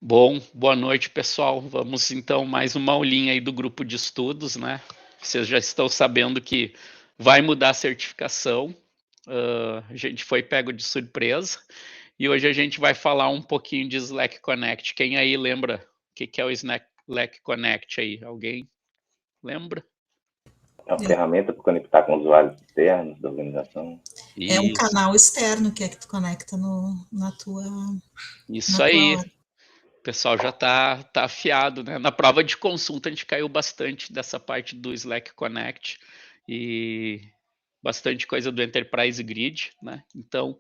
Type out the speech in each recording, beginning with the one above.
Bom, boa noite, pessoal. Vamos então mais uma aulinha aí do grupo de estudos, né? Vocês já estão sabendo que vai mudar a certificação. A gente foi pego de surpresa e hoje a gente vai falar um pouquinho de Slack Connect. Quem aí lembra o que é o Slack Connect aí? Alguém lembra? É uma ferramenta para conectar com usuários externos da organização. É um Isso, canal externo que é que tu conecta na isso tua aí. hora. O pessoal já tá afiado, né? Na prova de consulta a gente caiu bastante dessa parte do Slack Connect e bastante coisa do Enterprise Grid, né? Então,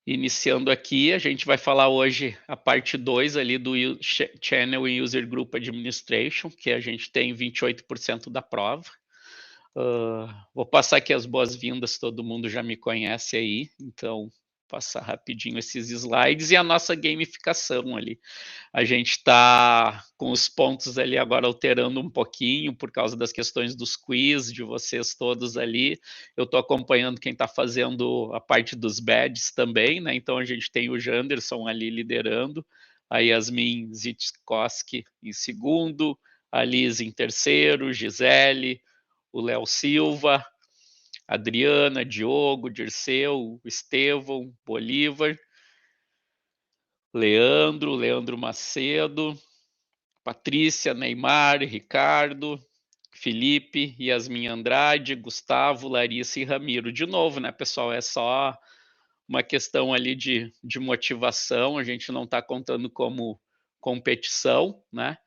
iniciando aqui, a gente vai falar hoje a parte 2 ali do Channel e User Group Administration, que a gente tem 28% da prova. Vou passar aqui as boas-vindas, todo mundo já me conhece aí, então passar rapidinho esses slides e a nossa gamificação ali. A gente está com os pontos ali agora alterando um pouquinho por causa das questões dos quiz de vocês todos ali. Eu estou acompanhando quem está fazendo a parte dos badges também, né? Então a gente tem o Janderson ali liderando, a Yasmin Zitkowski em segundo, a Liz em terceiro, Gisele, o Léo Silva, Adriana, Diogo, Dirceu, Estevão, Bolívar, Leandro Macedo, Patrícia, Neymar, Ricardo, Felipe, Yasmin Andrade, Gustavo, Larissa e Ramiro. De novo, né, pessoal? É só uma questão ali de motivação, a gente não está contando como competição, né?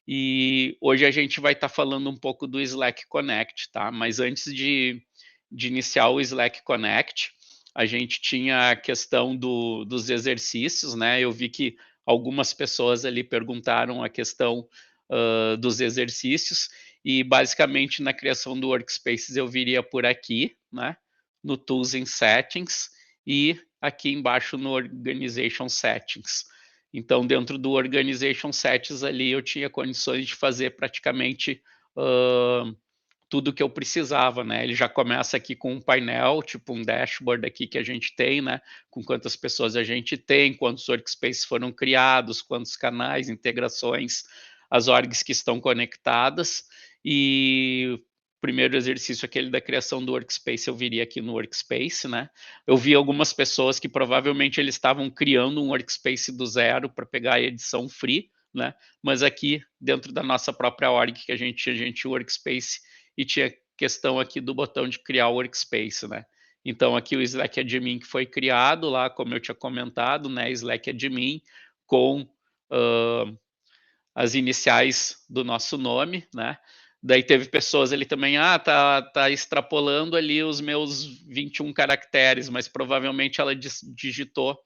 E hoje a gente vai estar falando um pouco do Slack Connect, tá? Mas antes de iniciar o Slack Connect, a gente tinha a questão dos exercícios, né? Eu vi que algumas pessoas ali perguntaram a questão dos exercícios e basicamente na criação do Workspaces eu viria por aqui, né? No Tools and Settings e aqui embaixo no Organization Settings. Então, dentro do Organization Settings ali, eu tinha condições de fazer praticamente tudo que eu precisava, né? Ele já começa aqui com um painel, tipo um dashboard aqui que a gente tem, né? Com quantas pessoas a gente tem, quantos workspaces foram criados, quantos canais, integrações, as orgs que estão conectadas. E o primeiro exercício, aquele da criação do workspace, eu viria aqui no workspace, né? Eu vi algumas pessoas que provavelmente eles estavam criando um workspace do zero para pegar a edição free, né? Mas aqui, dentro da nossa própria org, que a gente tinha workspace e tinha questão aqui do botão de criar o workspace, né? Então aqui o Slack Admin que foi criado lá, como eu tinha comentado, né? Slack Admin com as iniciais do nosso nome, né? Daí teve pessoas ali também, tá extrapolando ali os meus 21 caracteres, mas provavelmente ela digitou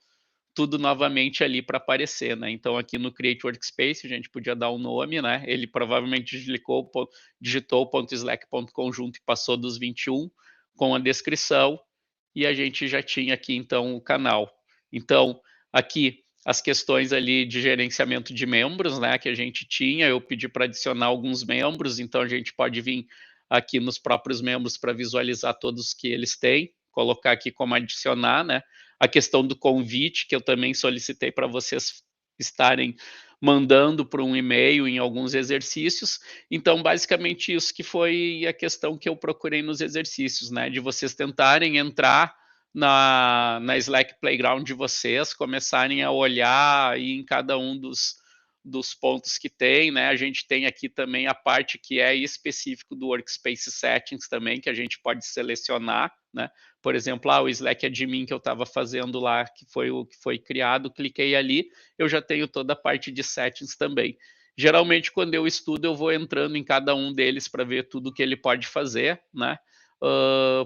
tudo novamente ali para aparecer, né? Então aqui no Create Workspace a gente podia dar um nome, né? Ele provavelmente digitou o .slack.conjunto e passou dos 21 com a descrição e a gente já tinha aqui então o canal. Então aqui as questões ali de gerenciamento de membros, né, que a gente tinha, eu pedi para adicionar alguns membros, então a gente pode vir aqui nos próprios membros para visualizar todos que eles têm, colocar aqui como adicionar, né? A questão do convite, que eu também solicitei para vocês estarem mandando para um e-mail em alguns exercícios. Então, basicamente, isso que foi a questão que eu procurei nos exercícios, né? De vocês tentarem entrar na Slack Playground de vocês, começarem a olhar aí em cada um dos pontos que tem, né? A gente tem aqui também a parte que é específico do Workspace Settings também, que a gente pode selecionar, né? Por exemplo, o Slack Admin que eu estava fazendo lá, que foi o que foi criado, cliquei ali, eu já tenho toda a parte de settings também. Geralmente, quando eu estudo, eu vou entrando em cada um deles para ver tudo que ele pode fazer, né?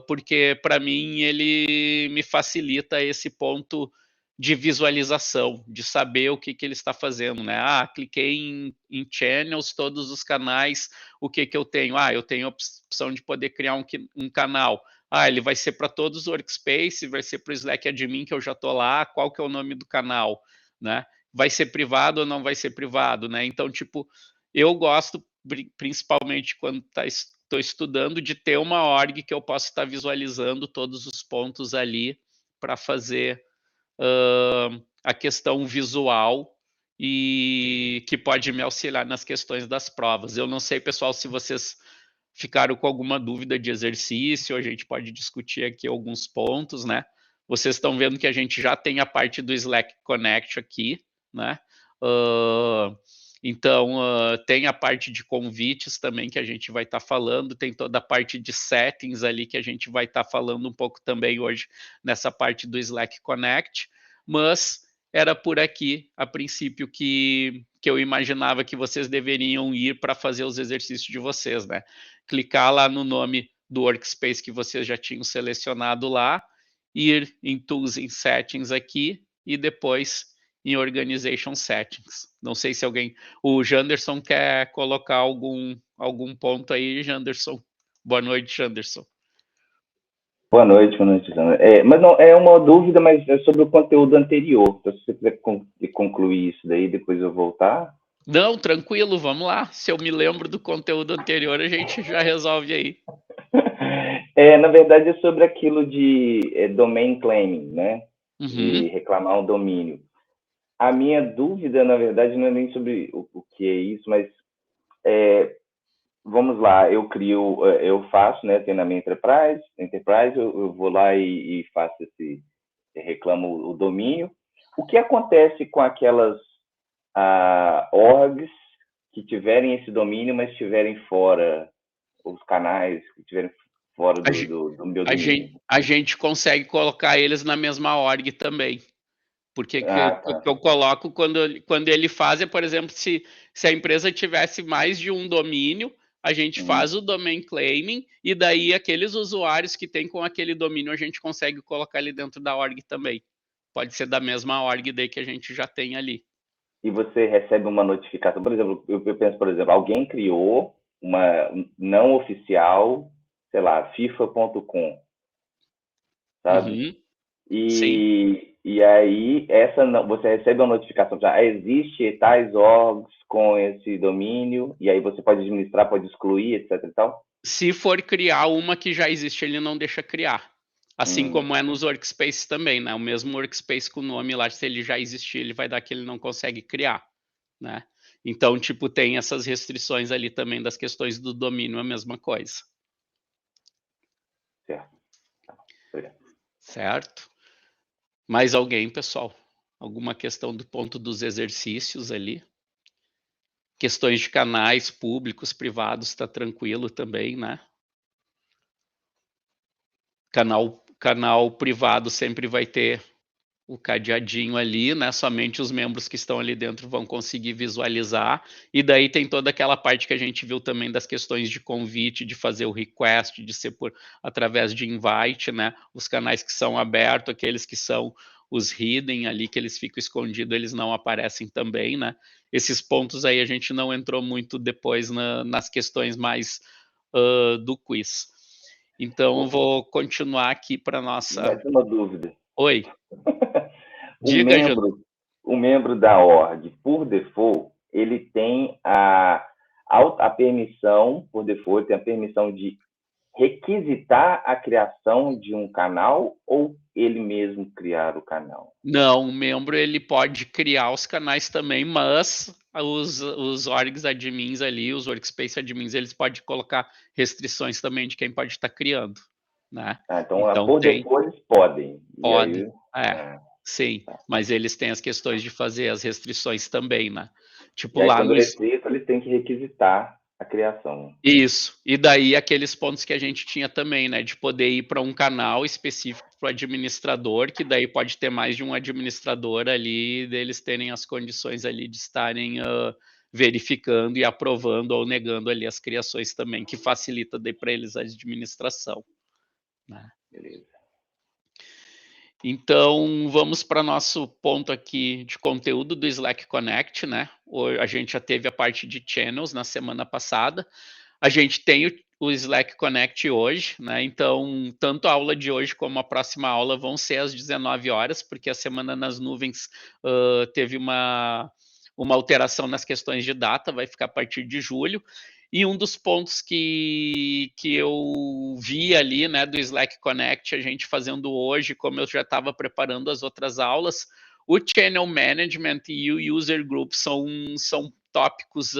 Porque para mim ele me facilita esse ponto de visualização, de saber o que ele está fazendo, né? Cliquei em channels, todos os canais, o que eu tenho? Eu tenho a opção de poder criar um canal. Ele vai ser para todos os workspaces, vai ser para o Slack Admin, que eu já estou lá, qual que é o nome do canal, né? Vai ser privado ou não vai ser privado, né? Então, tipo, eu gosto, principalmente quando estou estudando, de ter uma org que eu possa estar visualizando todos os pontos ali para fazer a questão visual e que pode me auxiliar nas questões das provas. Eu não sei, pessoal, se vocês ficaram com alguma dúvida de exercício, a gente pode discutir aqui alguns pontos, né? Vocês estão vendo que a gente já tem a parte do Slack Connect aqui, né? Então, tem a parte de convites também que a gente vai estar falando, tem toda a parte de settings ali que a gente vai estar falando um pouco também hoje nessa parte do Slack Connect, mas era por aqui, a princípio, que eu imaginava que vocês deveriam ir para fazer os exercícios de vocês, né? Clicar lá no nome do workspace que vocês já tinham selecionado lá, ir em Tools and Settings aqui e depois em Organization Settings. Não sei se alguém... O Janderson quer colocar algum ponto aí, Janderson. Boa noite, Janderson. Boa noite, Sandra. Mas não, é uma dúvida, mas é sobre o conteúdo anterior. Então, se você quiser concluir isso daí, depois eu voltar. Não, tranquilo, vamos lá. Se eu me lembro do conteúdo anterior, a gente já resolve aí. Na verdade, é sobre aquilo de domain claiming, né? Uhum. De reclamar um domínio. A minha dúvida, na verdade, não é nem sobre o que é isso, mas vamos lá, eu faço, né? Tenho na minha Enterprise, eu vou lá e faço reclamo o domínio. O que acontece com aquelas orgs que tiverem esse domínio, mas estiverem fora, os canais que estiverem fora do meu domínio? A gente consegue colocar eles na mesma org também. Porque eu coloco quando ele faz, por exemplo, se a empresa tivesse mais de um domínio, a gente faz o domain claiming, e daí aqueles usuários que tem com aquele domínio, a gente consegue colocar ele dentro da org também. Pode ser da mesma org daí que a gente já tem ali. E você recebe uma notificação, por exemplo, eu penso, por exemplo, alguém criou uma não oficial, sei lá, FIFA.com, sabe? Uhum. E aí você recebe uma notificação, já existe tais orgs com esse domínio, e aí você pode administrar, pode excluir, etc e tal? Se for criar uma que já existe, ele não deixa criar. Assim como é nos workspaces também, né? O mesmo workspace com o nome lá, se ele já existir, ele vai dar que ele não consegue criar, né? Então, tipo, tem essas restrições ali também das questões do domínio, a mesma coisa. Certo. Obrigado. Certo? Mais alguém, pessoal? Alguma questão do ponto dos exercícios ali? Questões de canais públicos, privados, tá tranquilo também, né? Canal privado sempre vai ter o cadeadinho ali, né? Somente os membros que estão ali dentro vão conseguir visualizar. E daí tem toda aquela parte que a gente viu também das questões de convite, de fazer o request, de ser através de invite, né? Os canais que são abertos, aqueles que são os hidden ali, que eles ficam escondidos, eles não aparecem também, né? Esses pontos aí a gente não entrou muito depois nas questões mais do quiz. Então, eu vou continuar aqui para nossa... Mais uma dúvida. Oi. Diga, o membro da org, por default, ele tem a permissão, por default, tem a permissão de requisitar a criação de um canal ou ele mesmo criar o canal? Não, o membro ele pode criar os canais também, mas os orgs admins ali, os workspace admins, eles podem colocar restrições também de quem pode estar criando, né? Então por default eles podem. Pode, sim, mas eles têm as questões de fazer as restrições também, né? Tipo, lá quando restrita, eles têm que requisitar a criação. Isso, e daí aqueles pontos que a gente tinha também, né, de poder ir para um canal específico para o administrador, que daí pode ter mais de um administrador ali, deles terem as condições ali de estarem verificando e aprovando ou negando ali as criações também, que facilita daí para eles a administração, né? Beleza. Então, vamos para nosso ponto aqui de conteúdo do Slack Connect, né? A gente já teve a parte de channels na semana passada. A gente tem o Slack Connect hoje, né? Então, tanto a aula de hoje como a próxima aula vão ser às 19 horas, porque a Semana nas Nuvens teve uma alteração nas questões de data, vai ficar a partir de julho. E um dos pontos que eu vi ali, né, do Slack Connect, a gente fazendo hoje, como eu já estava preparando as outras aulas, O Channel Management e o User Group são tópicos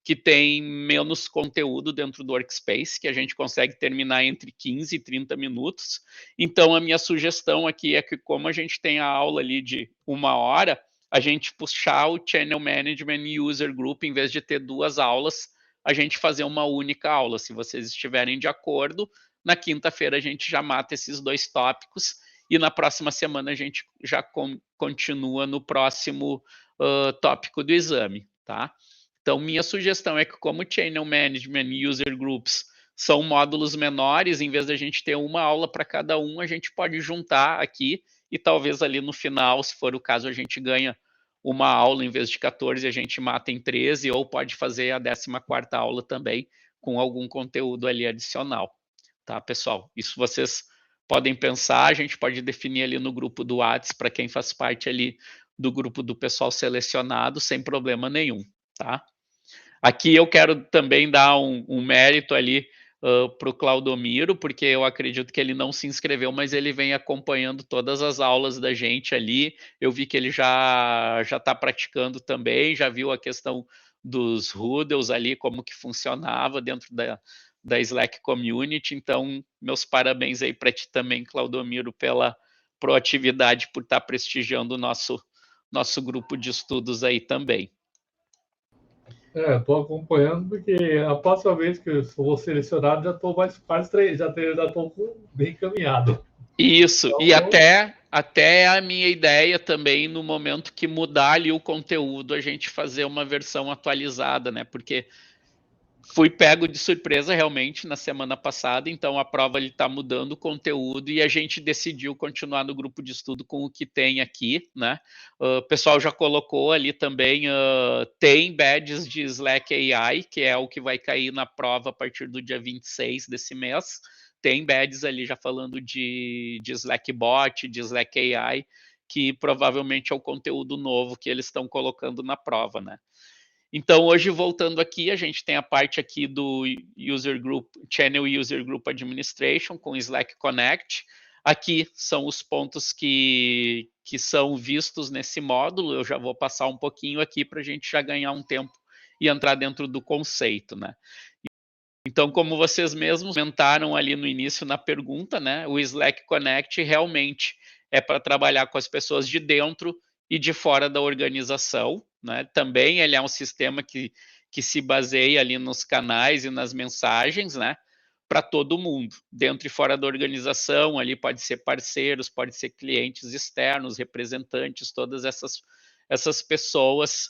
que tem menos conteúdo dentro do Workspace, que a gente consegue terminar entre 15 e 30 minutos. Então, a minha sugestão aqui é que, como a gente tem a aula ali de 1 hora, a gente puxar o Channel Management e User Group, em vez de ter 2 aulas, a gente fazer uma única aula. Se vocês estiverem de acordo, na quinta-feira a gente já mata esses 2 tópicos e na próxima semana a gente já continua no próximo tópico do exame, tá? Então, minha sugestão é que, como Channel Management e User Groups são módulos menores, em vez de a gente ter uma aula para cada um, a gente pode juntar aqui e talvez ali no final, se for o caso, a gente ganha uma aula em vez de 14, a gente mata em 13, ou pode fazer a 14ª aula também com algum conteúdo ali adicional. Tá, pessoal? Isso vocês podem pensar, a gente pode definir ali no grupo do WhatsApp para quem faz parte ali do grupo do pessoal selecionado, sem problema nenhum, tá? Aqui eu quero também dar um mérito ali para o Claudomiro, porque eu acredito que ele não se inscreveu, mas ele vem acompanhando todas as aulas da gente ali. Eu vi que ele já está praticando também, já viu a questão dos Hoodles ali, como que funcionava dentro da Slack Community. Então, meus parabéns aí para ti também, Claudomiro, pela proatividade, por estar prestigiando o nosso grupo de estudos aí também. Estou acompanhando, porque a próxima vez que eu for selecionado, já estou já estou bem encaminhado. Isso, então, e até a minha ideia também, no momento que mudar ali o conteúdo, a gente fazer uma versão atualizada, né? Porque fui pego de surpresa realmente na semana passada, então a prova está mudando o conteúdo e a gente decidiu continuar no grupo de estudo com o que tem aqui, né? O pessoal já colocou ali também, tem badges de Slack AI, que é o que vai cair na prova a partir do dia 26 desse mês. Tem badges ali já falando de Slack Bot, de Slack AI, que provavelmente é o conteúdo novo que eles estão colocando na prova, né? Então, hoje, voltando aqui, a gente tem a parte aqui do User Group, Channel User Group Administration com Slack Connect. Aqui são os pontos que são vistos nesse módulo. Eu já vou passar um pouquinho aqui para a gente já ganhar um tempo e entrar dentro do conceito, né? Então, como vocês mesmos comentaram ali no início na pergunta, né? O Slack Connect realmente é para trabalhar com as pessoas de dentro e de fora da organização, né? Também ele é um sistema que se baseia ali nos canais e nas mensagens, né? Para todo mundo, dentro e fora da organização, ali pode ser parceiros, pode ser clientes externos, representantes, todas essas pessoas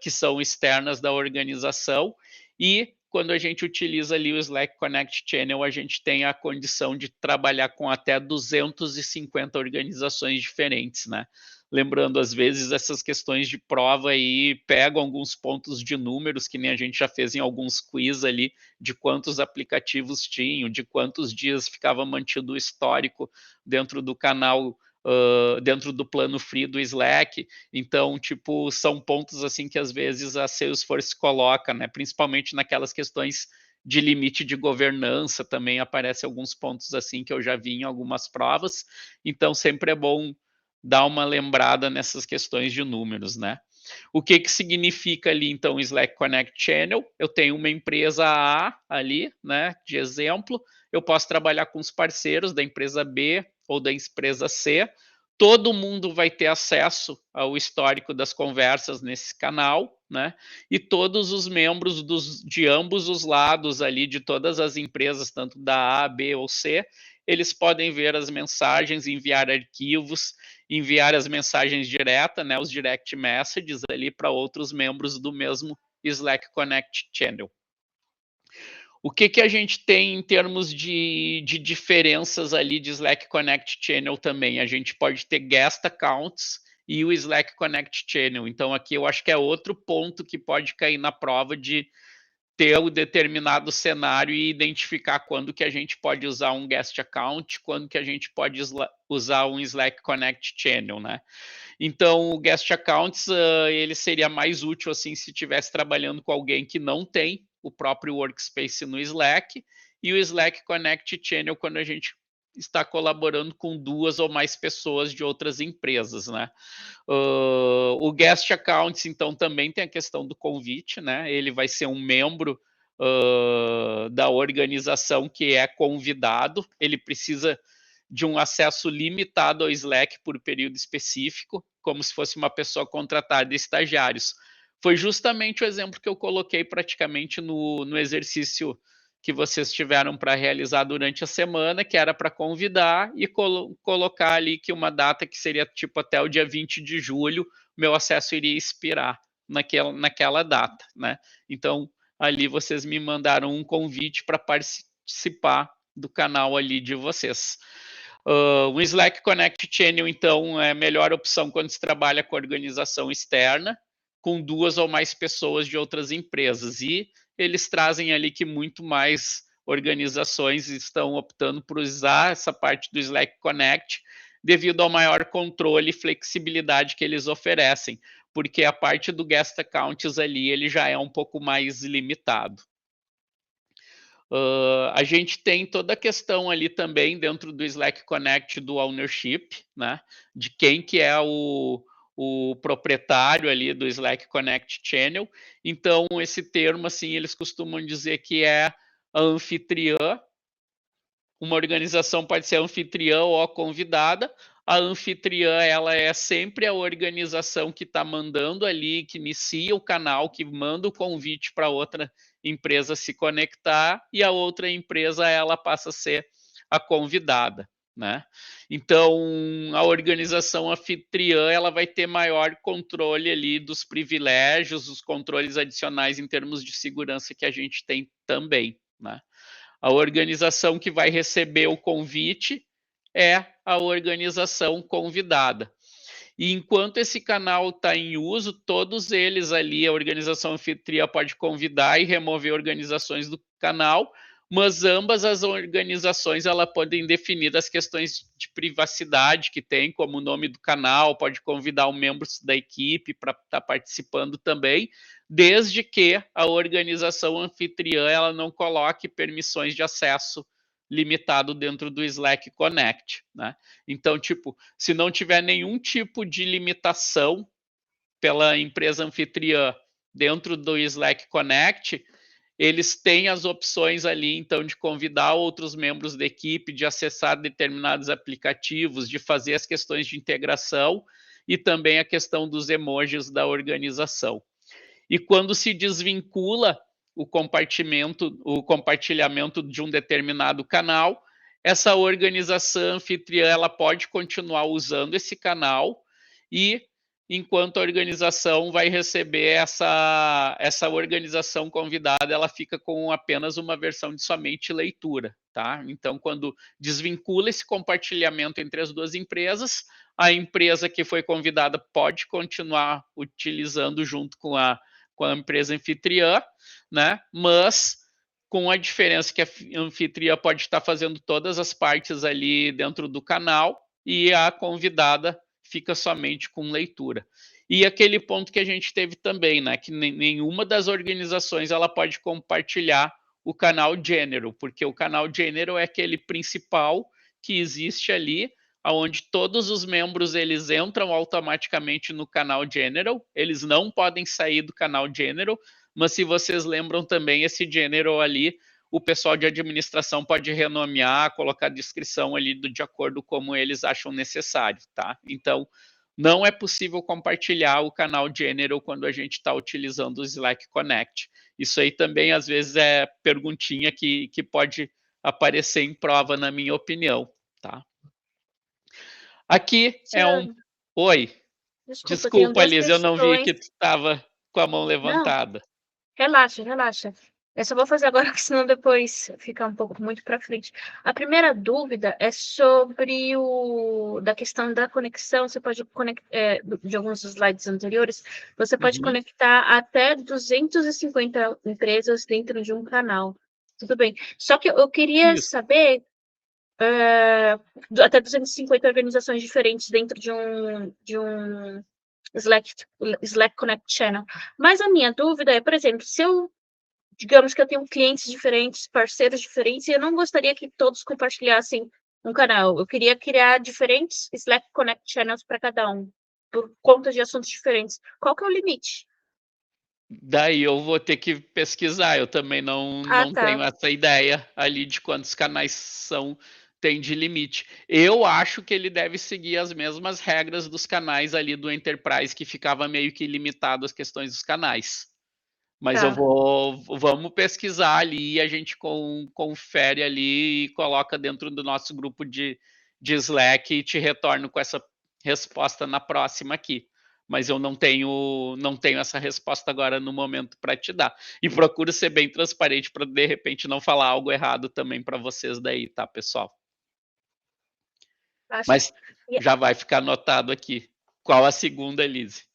que são externas da organização. E quando a gente utiliza ali o Slack Connect Channel, a gente tem a condição de trabalhar com até 250 organizações diferentes, né? Lembrando, às vezes, essas questões de prova aí pegam alguns pontos de números, que nem a gente já fez em alguns quiz ali, de quantos aplicativos tinham, de quantos dias ficava mantido o histórico dentro do canal, dentro do plano free do Slack. Então, tipo, são pontos assim que às vezes a Salesforce coloca, né? Principalmente naquelas questões de limite de governança, também aparecem alguns pontos assim que eu já vi em algumas provas. Então, sempre é bom dar uma lembrada nessas questões de números, né? O que significa ali, então, Slack Connect Channel? Eu tenho uma empresa A ali, né, de exemplo, eu posso trabalhar com os parceiros da empresa B ou da empresa C, todo mundo vai ter acesso ao histórico das conversas nesse canal, né? E todos os membros de ambos os lados ali, de todas as empresas, tanto da A, B ou C, eles podem ver as mensagens, enviar arquivos, enviar as mensagens diretas, né, os direct messages ali para outros membros do mesmo Slack Connect Channel. O que a gente tem em termos de diferenças ali de Slack Connect Channel também? A gente pode ter guest accounts e o Slack Connect Channel. Então, aqui eu acho que é outro ponto que pode cair na prova de ter um determinado cenário e identificar quando que a gente pode usar um guest account, quando que a gente pode usar um Slack Connect Channel, né? Então, o guest accounts, ele seria mais útil assim se estivesse trabalhando com alguém que não tem o próprio workspace no Slack, e o Slack Connect Channel quando a gente está colaborando com 2 ou mais pessoas de outras empresas, né? O Guest Accounts, então, também tem a questão do convite, né? Ele vai ser um membro da organização que é convidado, ele precisa de um acesso limitado ao Slack por período específico, como se fosse uma pessoa contratada de estagiários. Foi justamente o exemplo que eu coloquei praticamente no exercício que vocês tiveram para realizar durante a semana, que era para convidar e colocar ali que uma data que seria tipo até o dia 20 de julho, meu acesso iria expirar naquela data, né? Então, ali vocês me mandaram um convite para participar do canal ali de vocês. O Slack Connect Channel, então, é a melhor opção quando se trabalha com organização externa, com 2 ou mais pessoas de outras empresas. E eles trazem ali que muito mais organizações estão optando por usar essa parte do Slack Connect devido ao maior controle e flexibilidade que eles oferecem, porque a parte do Guest Accounts ali ele já é um pouco mais limitado. A gente tem toda a questão ali também dentro do Slack Connect do ownership, né? De quem que é o proprietário ali do Slack Connect Channel. Então, esse termo, assim, eles costumam dizer que é a anfitriã. Uma organização pode ser anfitriã ou a convidada. A anfitriã, ela é sempre a organização que está mandando ali, que inicia o canal, que manda o convite para outra empresa se conectar, e a outra empresa, ela passa a ser a convidada, né? Então, a organização anfitriã, ela vai ter maior controle ali dos privilégios, os controles adicionais em termos de segurança que a gente tem também, né? A organização que vai receber o convite é a organização convidada. E enquanto esse canal está em uso, todos eles ali, a organização anfitriã pode convidar e remover organizações do canal, mas ambas as organizações podem definir as questões de privacidade que tem, como o nome do canal, pode convidar um membro da equipe para estar participando também, desde que a organização anfitriã ela não coloque permissões de acesso limitado dentro do Slack Connect, né? Então, tipo, se não tiver nenhum tipo de limitação pela empresa anfitriã dentro do Slack Connect, eles têm as opções ali, então, de convidar outros membros da equipe, de acessar determinados aplicativos, de fazer as questões de integração e também a questão dos emojis da organização. E quando se desvincula o compartilhamento de um determinado canal, essa organização anfitriã ela pode continuar usando esse canal e enquanto a organização vai receber essa organização convidada, ela fica com apenas uma versão de somente leitura, tá? Então, quando desvincula esse compartilhamento entre as 2 empresas, a empresa que foi convidada pode continuar utilizando junto com a empresa anfitriã, né? Mas com a diferença que a anfitriã pode estar fazendo todas as partes ali dentro do canal e a convidada fica somente com leitura. E aquele ponto que a gente teve também, né? Que nenhuma das organizações ela pode compartilhar o canal General, porque o canal General é aquele principal que existe ali, onde todos os membros eles entram automaticamente no canal General, eles não podem sair do canal General, mas se vocês lembram também, esse General ali, o pessoal de administração pode renomear, colocar a descrição ali de acordo com como eles acham necessário, tá? Então, não é possível compartilhar o canal General quando a gente está utilizando o Slack Connect. Isso aí também, às vezes, é perguntinha que pode aparecer em prova, na minha opinião, tá? Aqui é um... Oi. Desculpa, Liz, eu não vi que tu estava com a mão levantada. Não, relaxa. Eu só vou fazer agora, porque senão depois fica um pouco muito para frente. A primeira dúvida é sobre da questão da conexão. Você pode conectar, de alguns slides anteriores, você pode conectar até 250 empresas dentro de um canal. Tudo bem. Só que eu queria saber... até 250 organizações diferentes dentro de um Slack Connect Channel. Mas a minha dúvida é, por exemplo, digamos que eu tenho clientes diferentes, parceiros diferentes, e eu não gostaria que todos compartilhassem um canal. Eu queria criar diferentes Slack Connect Channels para cada um, por conta de assuntos diferentes. Qual que é o limite? Daí eu vou ter que pesquisar, eu também não Tá. tenho essa ideia ali de quantos canais tem de limite. Eu acho que ele deve seguir as mesmas regras dos canais ali do Enterprise, que ficava meio que limitado às questões dos canais. Mas Tá. vamos pesquisar ali e a gente confere ali e coloca dentro do nosso grupo de Slack e te retorno com essa resposta na próxima aqui. Mas eu não tenho essa resposta agora no momento para te dar. E procuro ser bem transparente para de repente não falar algo errado também para vocês daí, tá, pessoal? Acho. Mas já vai ficar anotado aqui. Qual a segunda, Elise?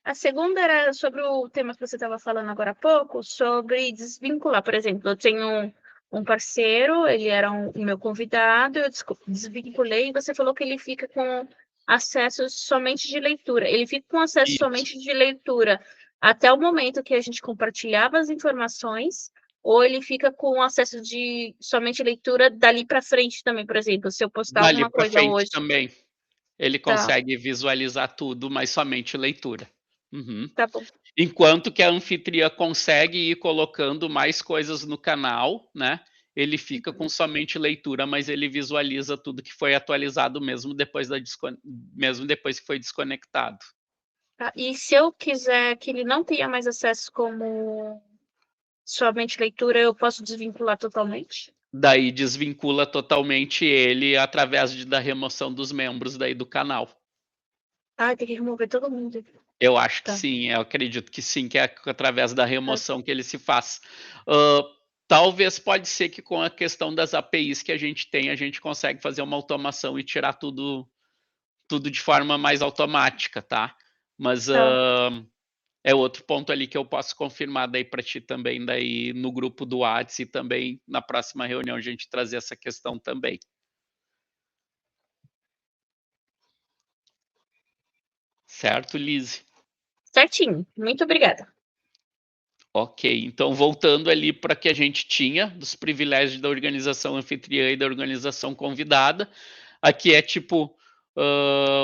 A segunda era sobre o tema que você estava falando agora há pouco, sobre desvincular. Por exemplo, eu tenho um parceiro, ele era o meu convidado, eu desvinculei e você falou que ele fica com acesso somente de leitura. Ele fica com acesso Isso. somente de leitura até o momento que a gente compartilhava as informações, ou ele fica com acesso de somente leitura dali para frente também, por exemplo, se eu postar Dali alguma para coisa frente hoje. também. Ele Tá, consegue visualizar tudo, mas somente leitura. Uhum. tá bom. Enquanto que a anfitriã consegue ir colocando mais coisas no canal, né? Ele fica com somente leitura, mas ele visualiza tudo que foi atualizado mesmo depois que foi desconectado. Tá, e se eu quiser que ele não tenha mais acesso como somente leitura, eu posso desvincular totalmente? Daí desvincula totalmente ele através da remoção dos membros daí do canal. Ah, tem que remover todo mundo. Eu acho que Tá. sim, eu acredito que sim, que é através da remoção que ele se faz. Talvez pode ser que com a questão das APIs que a gente tem, a gente consegue fazer uma automação e tirar tudo de forma mais automática, tá? Mas Tá. é outro ponto ali que eu posso confirmar daí para ti também, daí no grupo do WhatsApp e também na próxima reunião a gente trazer essa questão também. Certo, Lise? Certinho. Muito obrigada. Ok, então voltando ali para que a gente tinha dos privilégios da organização anfitriã e da organização convidada, aqui é tipo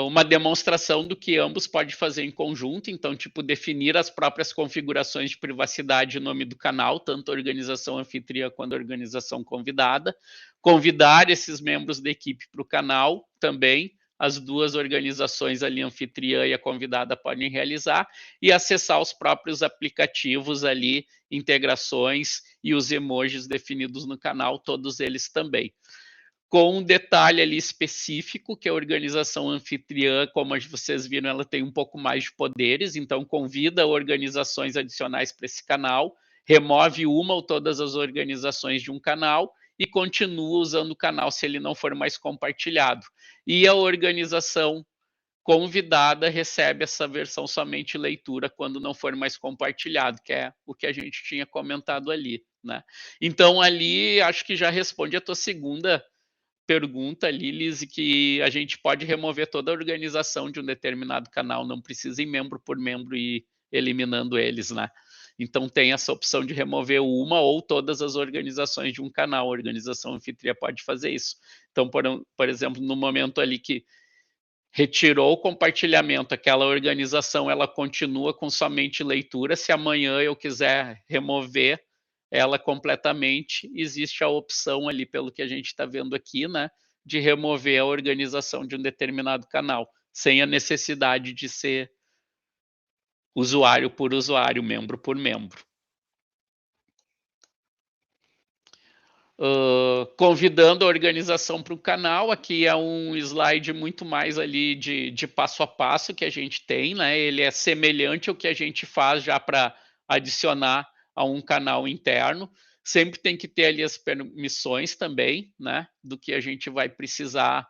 uma demonstração do que ambos podem fazer em conjunto, então tipo definir as próprias configurações de privacidade e nome do canal, tanto a organização anfitriã quanto a organização convidada, convidar esses membros da equipe para o canal também, as duas organizações ali, a anfitriã e a convidada, podem realizar, e acessar os próprios aplicativos ali, integrações e os emojis definidos no canal, todos eles também. Com um detalhe ali específico, que a organização anfitriã, como vocês viram, ela tem um pouco mais de poderes, então convida organizações adicionais para esse canal, remove uma ou todas as organizações de um canal e continua usando o canal se ele não for mais compartilhado. E a organização convidada recebe essa versão somente leitura quando não for mais compartilhado, que é o que a gente tinha comentado ali, né? Então ali acho que já responde a tua segunda pergunta ali, Liz, que a gente pode remover toda a organização de um determinado canal, não precisa ir membro por membro e eliminando eles, né? Então tem essa opção de remover uma ou todas as organizações de um canal. A organização anfitriã pode fazer isso. Então, por exemplo, no momento ali que retirou o compartilhamento, aquela organização ela continua com somente leitura. Se amanhã eu quiser remover ela completamente, existe a opção ali, pelo que a gente está vendo aqui, né, de remover a organização de um determinado canal, sem a necessidade de ser usuário por usuário, membro por membro. Convidando a organização para o canal, aqui é um slide muito mais ali de passo a passo que a gente tem, né? Ele é semelhante ao que a gente faz já para adicionar a um canal interno. Sempre tem que ter ali as permissões também, né? Do que a gente vai precisar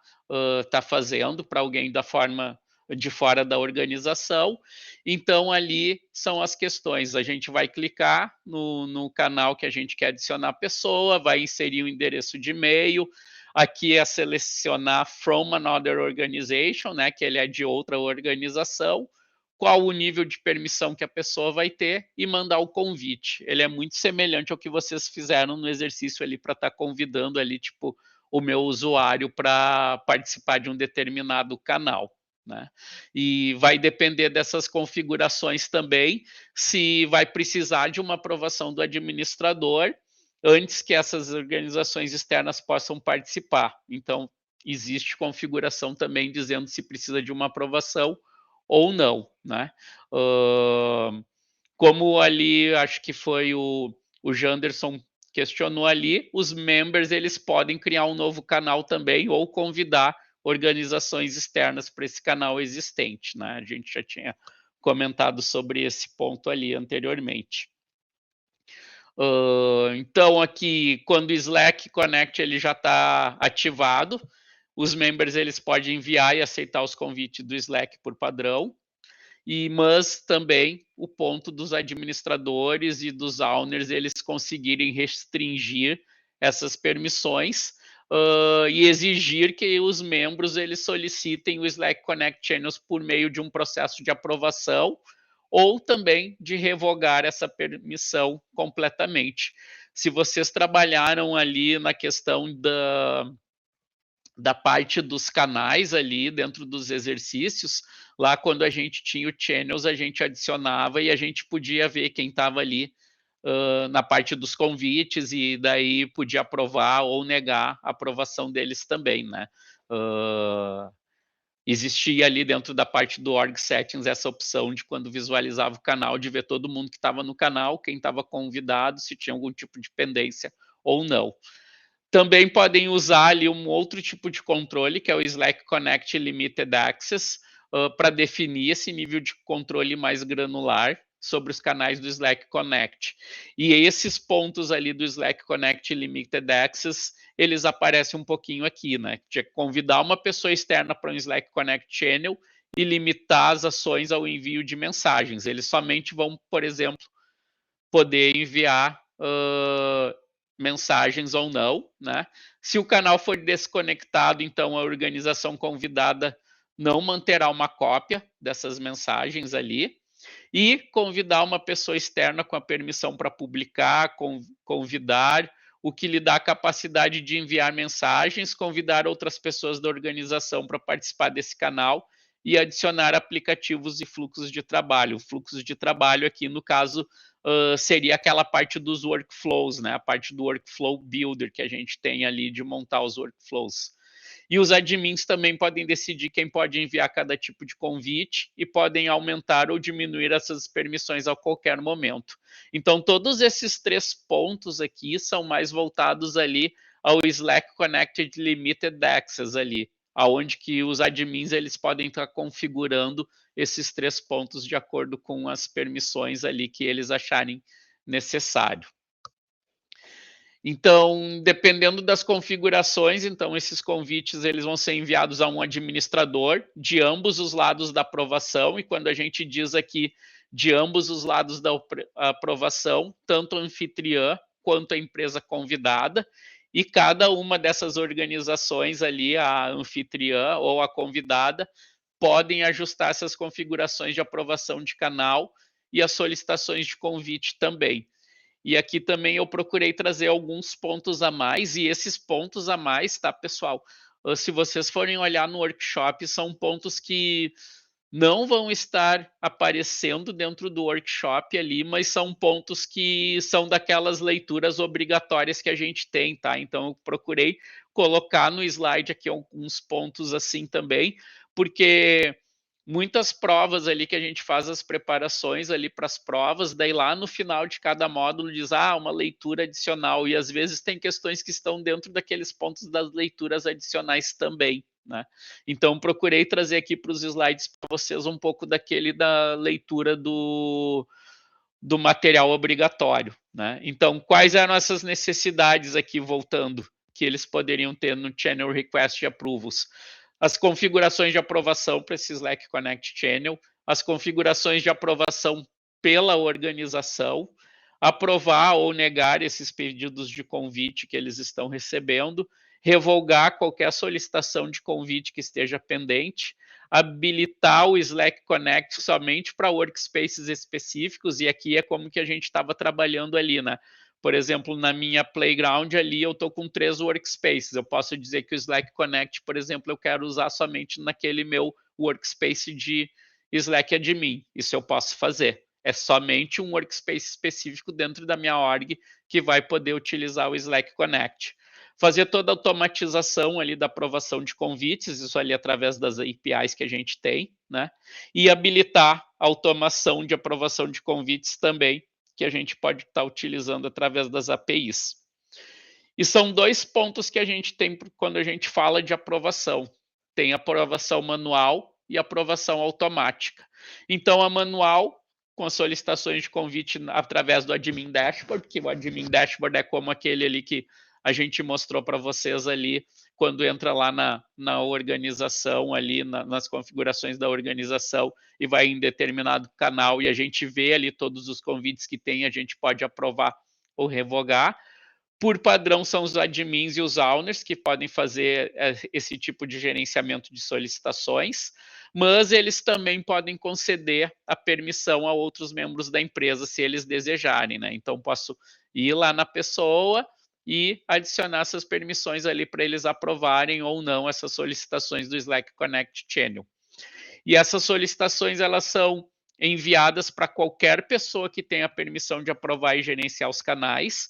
tá fazendo para alguém da forma de fora da organização. Então, ali são as questões. A gente vai clicar no canal que a gente quer adicionar a pessoa, vai inserir o endereço de e-mail. Aqui é selecionar from another organization, né, que ele é de outra organização, qual o nível de permissão que a pessoa vai ter e mandar o convite. Ele é muito semelhante ao que vocês fizeram no exercício ali para estar convidando ali, tipo, o meu usuário para participar de um determinado canal, né? E vai depender dessas configurações também, se vai precisar de uma aprovação do administrador antes que essas organizações externas possam participar. Então, existe configuração também dizendo se precisa de uma aprovação ou não, né? Como ali, acho que foi o Janderson questionou ali, os members eles podem criar um novo canal também ou convidar organizações externas para esse canal existente, né? A gente já tinha comentado sobre esse ponto ali anteriormente. Então aqui, quando o Slack Connect ele já está ativado, os members eles podem enviar e aceitar os convites do Slack por padrão, mas também o ponto dos administradores e dos owners eles conseguirem restringir essas permissões e exigir que os membros eles solicitem o Slack Connect Channels por meio de um processo de aprovação ou também de revogar essa permissão completamente. Se vocês trabalharam ali na questão da parte dos canais ali dentro dos exercícios, lá quando a gente tinha o channels, a gente adicionava e a gente podia ver quem estava ali na parte dos convites e daí podia aprovar ou negar a aprovação deles também, né? Existia ali dentro da parte do org settings essa opção de quando visualizava o canal, de ver todo mundo que estava no canal, quem estava convidado, se tinha algum tipo de pendência ou não. Também podem usar ali um outro tipo de controle, que é o Slack Connect Limited Access, para definir esse nível de controle mais granular sobre os canais do Slack Connect. E esses pontos ali do Slack Connect Limited Access, eles aparecem um pouquinho aqui, né? De convidar uma pessoa externa para um Slack Connect Channel e limitar as ações ao envio de mensagens. Eles somente vão, por exemplo, poder enviar mensagens ou não, né? Se o canal for desconectado, então a organização convidada não manterá uma cópia dessas mensagens ali e convidar uma pessoa externa com a permissão para publicar, convidar, o que lhe dá a capacidade de enviar mensagens, convidar outras pessoas da organização para participar desse canal e adicionar aplicativos e fluxos de trabalho. Fluxos de trabalho aqui, no caso, seria aquela parte dos workflows, né? A parte do workflow builder que a gente tem ali de montar os workflows. E os admins também podem decidir quem pode enviar cada tipo de convite e podem aumentar ou diminuir essas permissões a qualquer momento. Então, todos esses 3 pontos aqui são mais voltados ali ao Slack Connected Limited Access ali, aonde que os admins eles podem estar configurando esses 3 pontos de acordo com as permissões ali que eles acharem necessário. Então, dependendo das configurações, então esses convites eles vão ser enviados a um administrador de ambos os lados da aprovação, e quando a gente diz aqui de ambos os lados da aprovação, tanto a anfitriã quanto a empresa convidada, e cada uma dessas organizações ali, a anfitriã ou a convidada, podem ajustar essas configurações de aprovação de canal e as solicitações de convite também. E aqui também eu procurei trazer alguns pontos a mais, e esses pontos a mais, tá, pessoal? Se vocês forem olhar no workshop, são pontos que não vão estar aparecendo dentro do workshop ali, mas são pontos que são daquelas leituras obrigatórias que a gente tem, tá? Então eu procurei colocar no slide aqui alguns pontos assim também, porque muitas provas ali que a gente faz as preparações ali para as provas, daí lá no final de cada módulo diz, uma leitura adicional, e às vezes tem questões que estão dentro daqueles pontos das leituras adicionais também, né? Então procurei trazer aqui para os slides para vocês um pouco daquele da leitura do material obrigatório, né? Então, quais eram essas necessidades aqui, voltando, que eles poderiam ter no Channel Request Approvals? As configurações de aprovação para esse Slack Connect Channel, as configurações de aprovação pela organização, aprovar ou negar esses pedidos de convite que eles estão recebendo, revogar qualquer solicitação de convite que esteja pendente, habilitar o Slack Connect somente para workspaces específicos, e aqui é como que a gente estava trabalhando ali, né? Por exemplo, na minha Playground ali eu estou com 3 workspaces. Eu posso dizer que o Slack Connect, por exemplo, eu quero usar somente naquele meu workspace de Slack Admin. Isso eu posso fazer. É somente um workspace específico dentro da minha org que vai poder utilizar o Slack Connect. Fazer toda a automatização ali da aprovação de convites, isso ali através das APIs que a gente tem, né? E habilitar a automação de aprovação de convites também, que a gente pode estar utilizando através das APIs. E são 2 pontos que a gente tem quando a gente fala de aprovação. Tem aprovação manual e aprovação automática. Então, a manual, com as solicitações de convite através do Admin Dashboard, que o Admin Dashboard é como aquele ali que a gente mostrou para vocês ali, quando entra lá na organização, ali nas configurações da organização, e vai em determinado canal, e a gente vê ali todos os convites que tem, a gente pode aprovar ou revogar. Por padrão, são os admins e os owners que podem fazer esse tipo de gerenciamento de solicitações, mas eles também podem conceder a permissão a outros membros da empresa, se eles desejarem, né? Então, posso ir lá na pessoa e adicionar essas permissões ali para eles aprovarem ou não essas solicitações do Slack Connect Channel. E essas solicitações, elas são enviadas para qualquer pessoa que tenha permissão de aprovar e gerenciar os canais.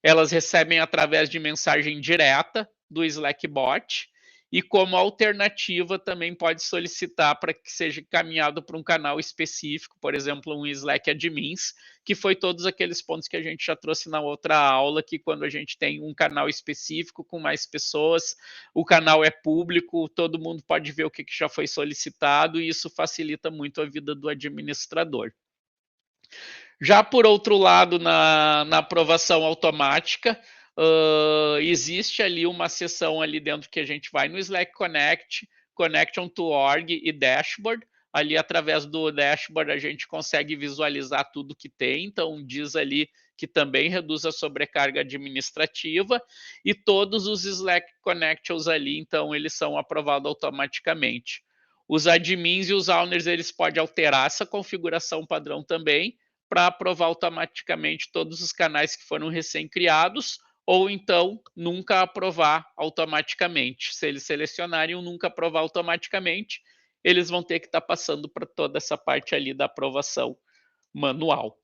Elas recebem através de mensagem direta do Slack Bot, e como alternativa também pode solicitar para que seja encaminhado para um canal específico, por exemplo, um Slack Admins, que foi todos aqueles pontos que a gente já trouxe na outra aula, que quando a gente tem um canal específico com mais pessoas, o canal é público, todo mundo pode ver o que já foi solicitado, e isso facilita muito a vida do administrador. Já por outro lado, na aprovação automática, existe ali uma seção ali dentro que a gente vai no Slack Connect, Connection to Org e Dashboard. Ali, através do Dashboard, a gente consegue visualizar tudo que tem. Então, diz ali que também reduz a sobrecarga administrativa. E todos os Slack Connections ali, então, eles são aprovados automaticamente. Os admins e os owners, eles podem alterar essa configuração padrão também, para aprovar automaticamente todos os canais que foram recém-criados, ou então nunca aprovar automaticamente. Se eles selecionarem o nunca aprovar automaticamente, eles vão ter que estar passando para toda essa parte ali da aprovação manual.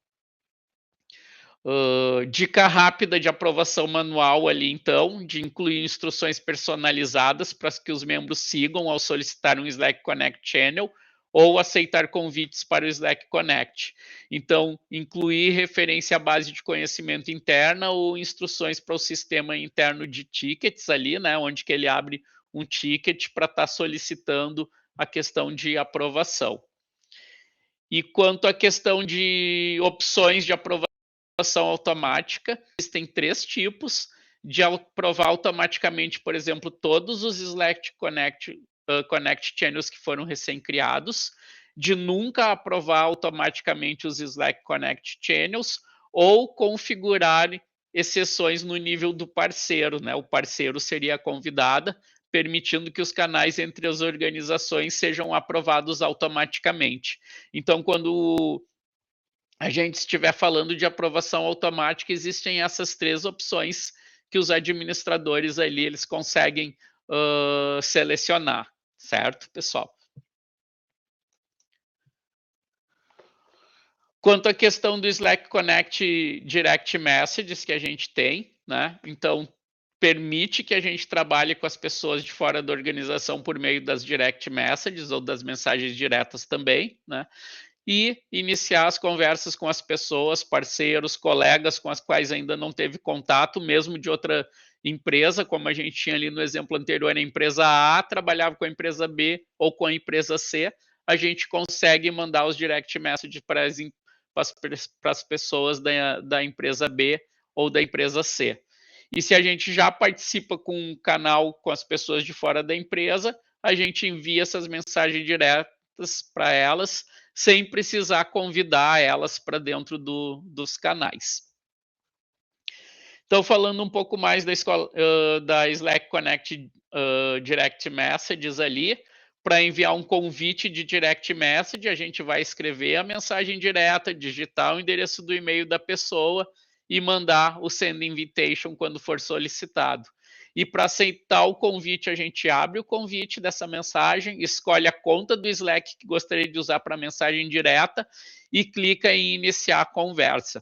Dica rápida de aprovação manual ali, então, de incluir instruções personalizadas para que os membros sigam ao solicitar um Slack Connect Channel ou aceitar convites para o Slack Connect. Então, incluir referência à base de conhecimento interna ou instruções para o sistema interno de tickets ali, né, onde que ele abre um ticket para estar solicitando a questão de aprovação. E quanto à questão de opções de aprovação automática, existem 3 tipos: de aprovar automaticamente, por exemplo, todos os Slack Connect Channels que foram recém-criados, de nunca aprovar automaticamente os Slack Connect Channels, ou configurar exceções no nível do parceiro, né? O parceiro seria a convidada, permitindo que os canais entre as organizações sejam aprovados automaticamente. Então, quando a gente estiver falando de aprovação automática, existem essas 3 opções que os administradores ali, eles conseguem selecionar, certo, pessoal? Quanto à questão do Slack Connect Direct Messages que a gente tem, né? Então, permite que a gente trabalhe com as pessoas de fora da organização por meio das Direct Messages ou das mensagens diretas também, né? E iniciar as conversas com as pessoas, parceiros, colegas com as quais ainda não teve contato, mesmo de outra empresa, como a gente tinha ali no exemplo anterior, a empresa A trabalhava com a empresa B ou com a empresa C, a gente consegue mandar os direct messages para as pessoas da empresa B ou da empresa C. E se a gente já participa com um canal com as pessoas de fora da empresa, a gente envia essas mensagens diretas para elas, sem precisar convidar elas para dentro dos canais. Então, falando um pouco mais da Slack Connect Direct Messages ali, para enviar um convite de Direct Message, a gente vai escrever a mensagem direta, digitar o endereço do e-mail da pessoa e mandar o send invitation quando for solicitado. E para aceitar o convite, a gente abre o convite dessa mensagem, escolhe a conta do Slack que gostaria de usar para mensagem direta e clica em iniciar a conversa.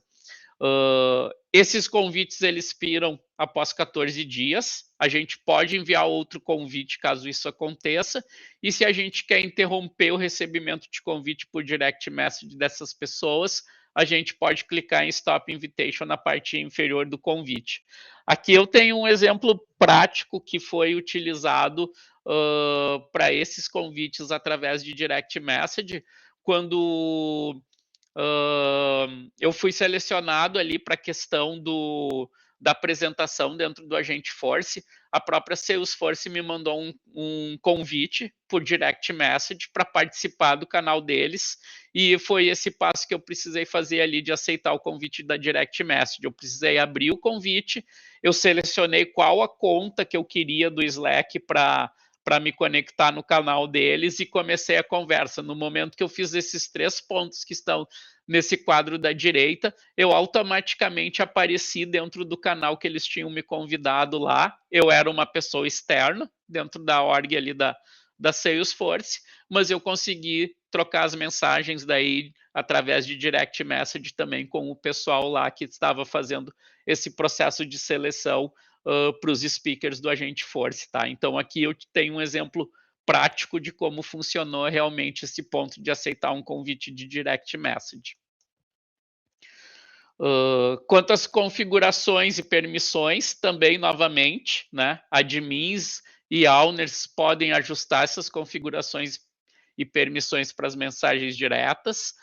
Esses convites eles expiram após 14 dias. A gente pode enviar outro convite caso isso aconteça. E se a gente quer interromper o recebimento de convite por direct message dessas pessoas, a gente pode clicar em Stop Invitation na parte inferior do convite. Aqui eu tenho um exemplo prático que foi utilizado para esses convites através de direct message, quando eu fui selecionado ali para a questão da apresentação dentro do Agentforce. A própria Salesforce me mandou um convite por direct message para participar do canal deles, e foi esse passo que eu precisei fazer ali de aceitar o convite da direct message. Eu precisei abrir o convite, eu selecionei qual a conta que eu queria do Slack para me conectar no canal deles e comecei a conversa. No momento que eu fiz esses 3 pontos que estão nesse quadro da direita, eu automaticamente apareci dentro do canal que eles tinham me convidado lá. Eu era uma pessoa externa dentro da org ali da Salesforce, mas eu consegui trocar as mensagens daí através de direct message também com o pessoal lá que estava fazendo esse processo de seleção para os speakers do Agentforce, tá? Então aqui eu tenho um exemplo prático de como funcionou realmente esse ponto de aceitar um convite de direct message. Quanto às configurações e permissões, também novamente, né? Admins e owners podem ajustar essas configurações e permissões para as mensagens diretas.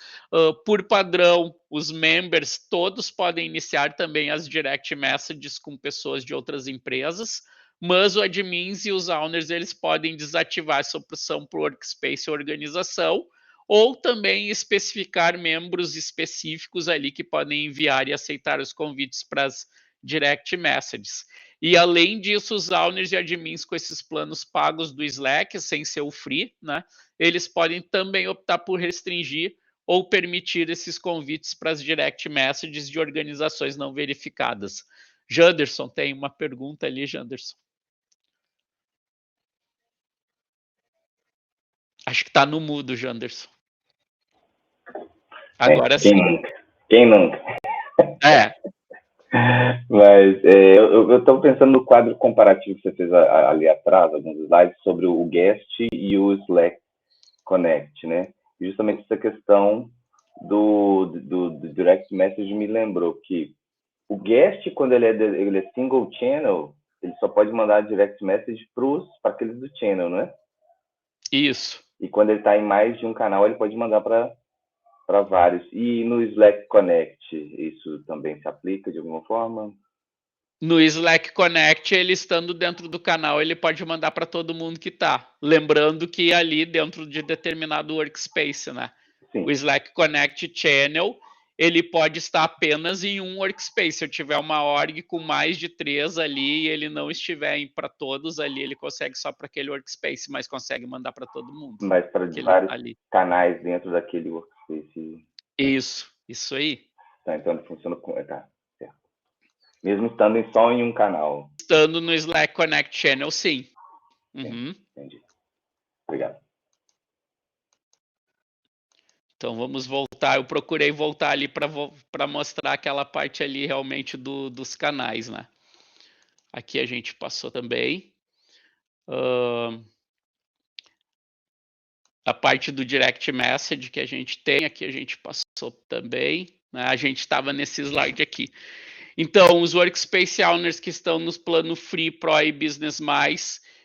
Por padrão, os members todos podem iniciar também as direct messages com pessoas de outras empresas, mas os admins e os owners eles podem desativar essa opção para o workspace ou organização, ou também especificar membros específicos ali que podem enviar e aceitar os convites para as direct messages. E além disso, os owners e admins com esses planos pagos do Slack, sem ser o free, né, eles podem também optar por restringir ou permitir esses convites para as direct messages de organizações não verificadas. Janderson, tem uma pergunta ali, Janderson. Acho que está no mudo, Janderson. Agora sim. Quem nunca? Mas eu estou pensando no quadro comparativo que você fez ali atrás, alguns slides, sobre o Guest e o Slack Connect, né? E justamente essa questão do Direct Message me lembrou que o Guest, quando ele é single channel, ele só pode mandar Direct Message para aqueles do channel, não é? Isso. E quando ele está em mais de um canal, ele pode mandar para vários. E no Slack Connect, isso também se aplica de alguma forma? No Slack Connect, ele estando dentro do canal, ele pode mandar para todo mundo que está. Lembrando que ali dentro de determinado workspace, né? Sim. O Slack Connect Channel, ele pode estar apenas em um workspace. Se eu tiver uma org com mais de 3 ali e ele não estiver para todos ali, ele consegue só para aquele workspace, mas consegue mandar para todo mundo. Mas para vários canais dentro daquele workspace. Isso aí. Tá, então ele funciona com... Tá, certo. Mesmo estando só em um canal. Estando no Slack Connect Channel, sim. Uhum. Entendi. Obrigado. Então vamos voltar. Eu procurei voltar ali para mostrar aquela parte ali realmente dos canais, né? Aqui a gente passou também. A parte do direct message que a gente tem, aqui a gente passou também, né? A gente estava nesse slide aqui. Então, os Workspace Owners que estão nos planos Free, Pro e Business+,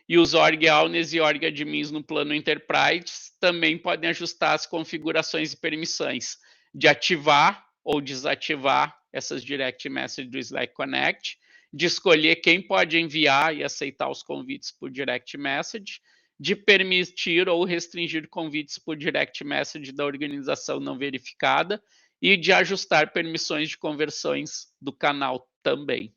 e os Org Owners e Org Admins no plano Enterprise também podem ajustar as configurações e permissões de ativar ou desativar essas Direct Message do Slack Connect, de escolher quem pode enviar e aceitar os convites por Direct Message, de permitir ou restringir convites por Direct Message da organização não verificada e de ajustar permissões de conversões do canal também.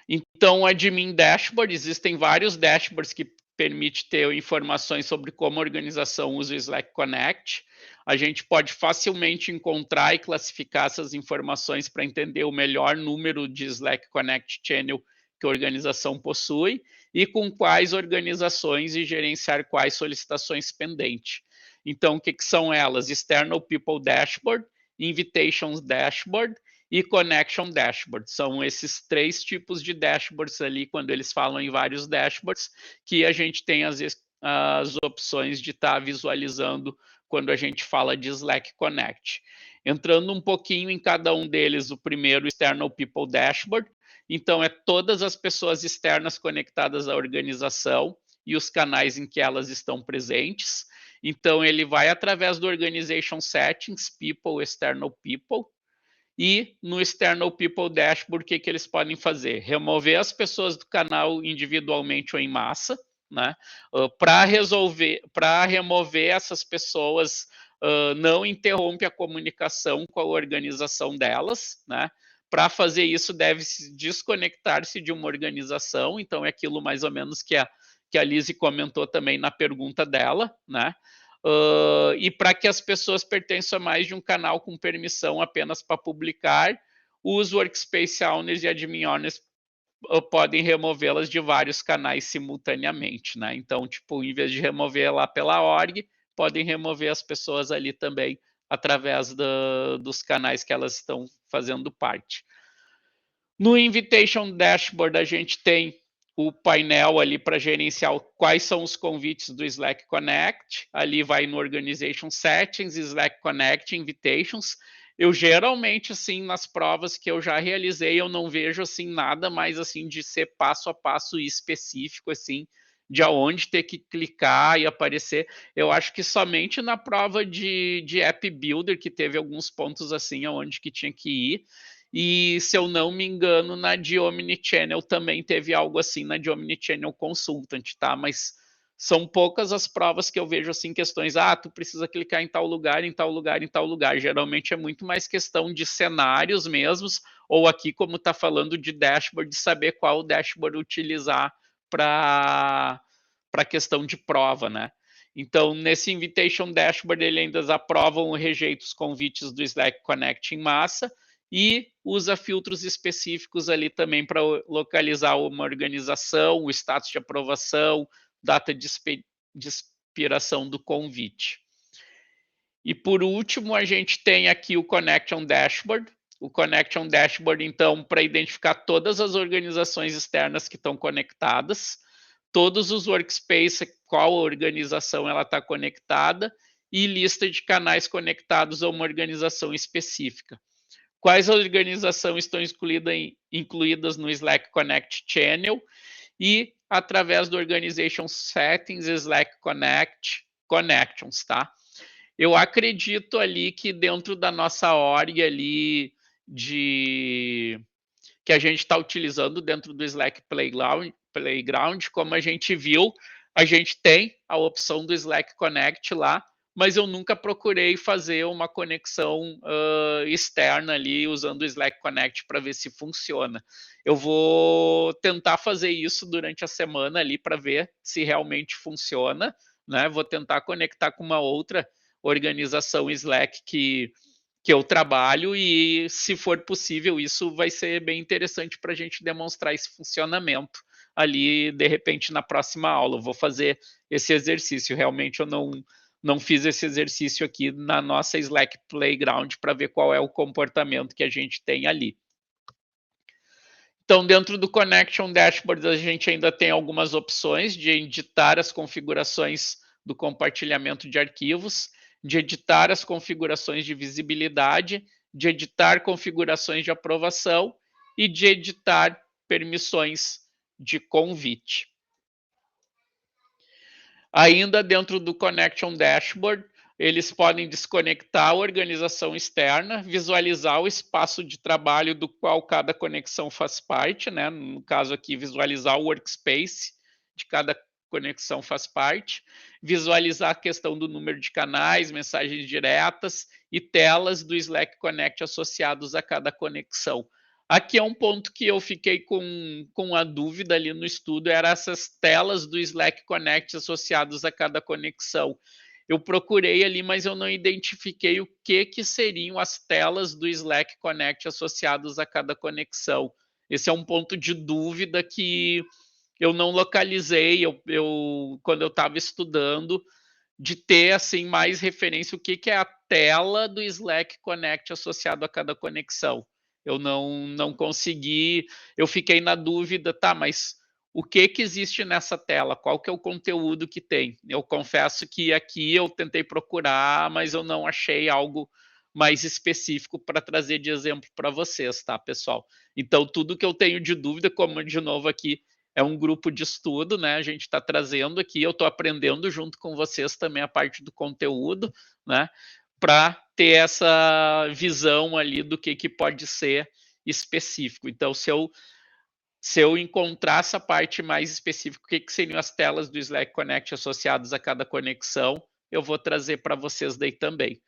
Então, o Admin Dashboard, existem vários dashboards que permite ter informações sobre como a organização usa o Slack Connect. A gente pode facilmente encontrar e classificar essas informações para entender o melhor número de Slack Connect Channel que a organização possui e com quais organizações e gerenciar quais solicitações pendentes. Então, o que são elas? External People Dashboard, Invitations Dashboard e Connection Dashboard. São esses 3 tipos de dashboards ali, quando eles falam em vários dashboards, que a gente tem as opções de estar visualizando quando a gente fala de Slack Connect. Entrando um pouquinho em cada um deles, o primeiro, External People Dashboard. Então, é todas as pessoas externas conectadas à organização e os canais em que elas estão presentes. Então, ele vai através do Organization Settings, People, External People, e no External People Dashboard, o que eles podem fazer? Remover as pessoas do canal individualmente ou em massa, né? Para remover essas pessoas, não interrompe a comunicação com a organização delas, né? Para fazer isso, deve-se desconectar-se de uma organização, então é aquilo mais ou menos que a Lizzie comentou também na pergunta dela, né? E para que as pessoas pertençam a mais de um canal com permissão apenas para publicar, os Workspace Owners e Admin Owners podem removê-las de vários canais simultaneamente, né? Então, tipo, em vez de remover lá pela org, podem remover as pessoas ali também através dos canais que elas estão fazendo parte. No Invitation Dashboard, a gente tem o painel ali para gerenciar quais são os convites do Slack Connect. Ali vai no Organization Settings, Slack Connect, Invitations. Eu geralmente, assim, nas provas que eu já realizei, eu não vejo, assim, nada mais, assim, de ser passo a passo específico, assim, de aonde ter que clicar e aparecer. Eu acho que somente na prova de App Builder que teve alguns pontos, assim, aonde que tinha que ir. E, se eu não me engano, na de Omnichannel também teve algo assim, na de Omnichannel Consultant, tá? Mas são poucas as provas que eu vejo assim, questões, tu precisa clicar em tal lugar, em tal lugar, em tal lugar. Geralmente é muito mais questão de cenários mesmos, ou aqui, como está falando de dashboard, de saber qual dashboard utilizar para a questão de prova, né? Então, nesse Invitation Dashboard, ele ainda aprova ou rejeita os convites do Slack Connect em massa, e usa filtros específicos ali também para localizar uma organização, o status de aprovação, data de expiração do convite. E por último, a gente tem aqui o Connection Dashboard. O Connection Dashboard, então, para identificar todas as organizações externas que estão conectadas, todos os workspaces, qual organização ela está conectada, e lista de canais conectados a uma organização específica. Quais organizações estão incluídas no Slack Connect Channel e através do Organization Settings, Slack Connect, Connections, tá? Eu acredito ali que dentro da nossa org ali que a gente está utilizando dentro do Slack Playground, como a gente viu, a gente tem a opção do Slack Connect lá, mas eu nunca procurei fazer uma conexão externa ali usando o Slack Connect para ver se funciona. Eu vou tentar fazer isso durante a semana ali para ver se realmente funciona, né? Vou tentar conectar com uma outra organização Slack que eu trabalho e, se for possível, isso vai ser bem interessante para a gente demonstrar esse funcionamento ali, de repente, na próxima aula. Eu vou fazer esse exercício. Realmente, eu não fiz esse exercício aqui na nossa Slack Playground para ver qual é o comportamento que a gente tem ali. Então, dentro do Connection Dashboard, a gente ainda tem algumas opções de editar as configurações do compartilhamento de arquivos, de editar as configurações de visibilidade, de editar configurações de aprovação e de editar permissões de convite. Ainda dentro do Connection Dashboard, eles podem desconectar a organização externa, visualizar o espaço de trabalho do qual cada conexão faz parte, né? No caso aqui, visualizar o workspace de cada conexão faz parte, visualizar a questão do número de canais, mensagens diretas e telas do Slack Connect associados a cada conexão. Aqui é um ponto que eu fiquei com a dúvida ali no estudo, era essas telas do Slack Connect associadas a cada conexão. Eu procurei ali, mas eu não identifiquei o que seriam as telas do Slack Connect associadas a cada conexão. Esse é um ponto de dúvida que eu não localizei, quando eu estava estudando, de ter assim mais referência o que é a tela do Slack Connect associado a cada conexão. Eu não consegui, eu fiquei na dúvida, tá, mas o que existe nessa tela? Qual que é o conteúdo que tem? Eu confesso que aqui eu tentei procurar, mas eu não achei algo mais específico para trazer de exemplo para vocês, tá, pessoal? Então, tudo que eu tenho de dúvida, como de novo aqui é um grupo de estudo, né? A gente está trazendo aqui, eu estou aprendendo junto com vocês também a parte do conteúdo, né? Para ter essa visão ali do que pode ser específico. Então, se eu encontrar essa parte mais específica, o que seriam as telas do Slack Connect associadas a cada conexão, eu vou trazer para vocês daí também.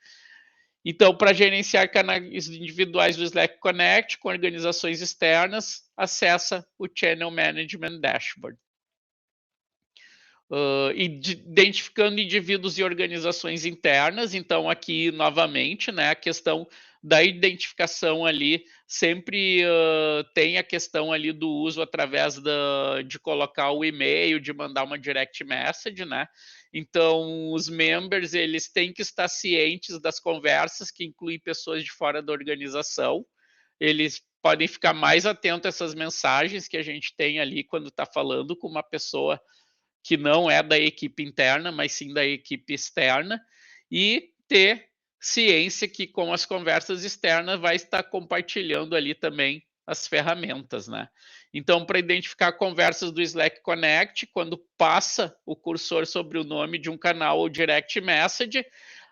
Então, para gerenciar canais individuais do Slack Connect com organizações externas, acessa o Channel Management Dashboard. Identificando indivíduos e organizações internas, então aqui novamente, né, a questão da identificação ali, sempre tem a questão ali do uso através de colocar o e-mail, de mandar uma direct message, né, então os members, eles têm que estar cientes das conversas que incluem pessoas de fora da organização, eles podem ficar mais atentos a essas mensagens que a gente tem ali quando está falando com uma pessoa que não é da equipe interna, mas sim da equipe externa, e ter ciência que com as conversas externas vai estar compartilhando ali também as ferramentas, né? Então, para identificar conversas do Slack Connect, quando passa o cursor sobre o nome de um canal ou direct message,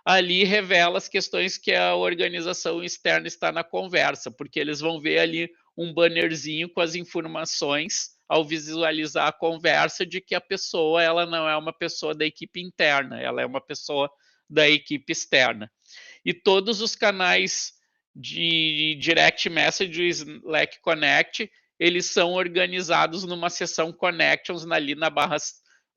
ali revela as questões que a organização externa está na conversa, porque eles vão ver ali um bannerzinho com as informações ao visualizar a conversa de que a pessoa, ela não é uma pessoa da equipe interna, ela é uma pessoa da equipe externa. E todos os canais de direct message do Slack Connect, eles são organizados numa seção Connections ali na barra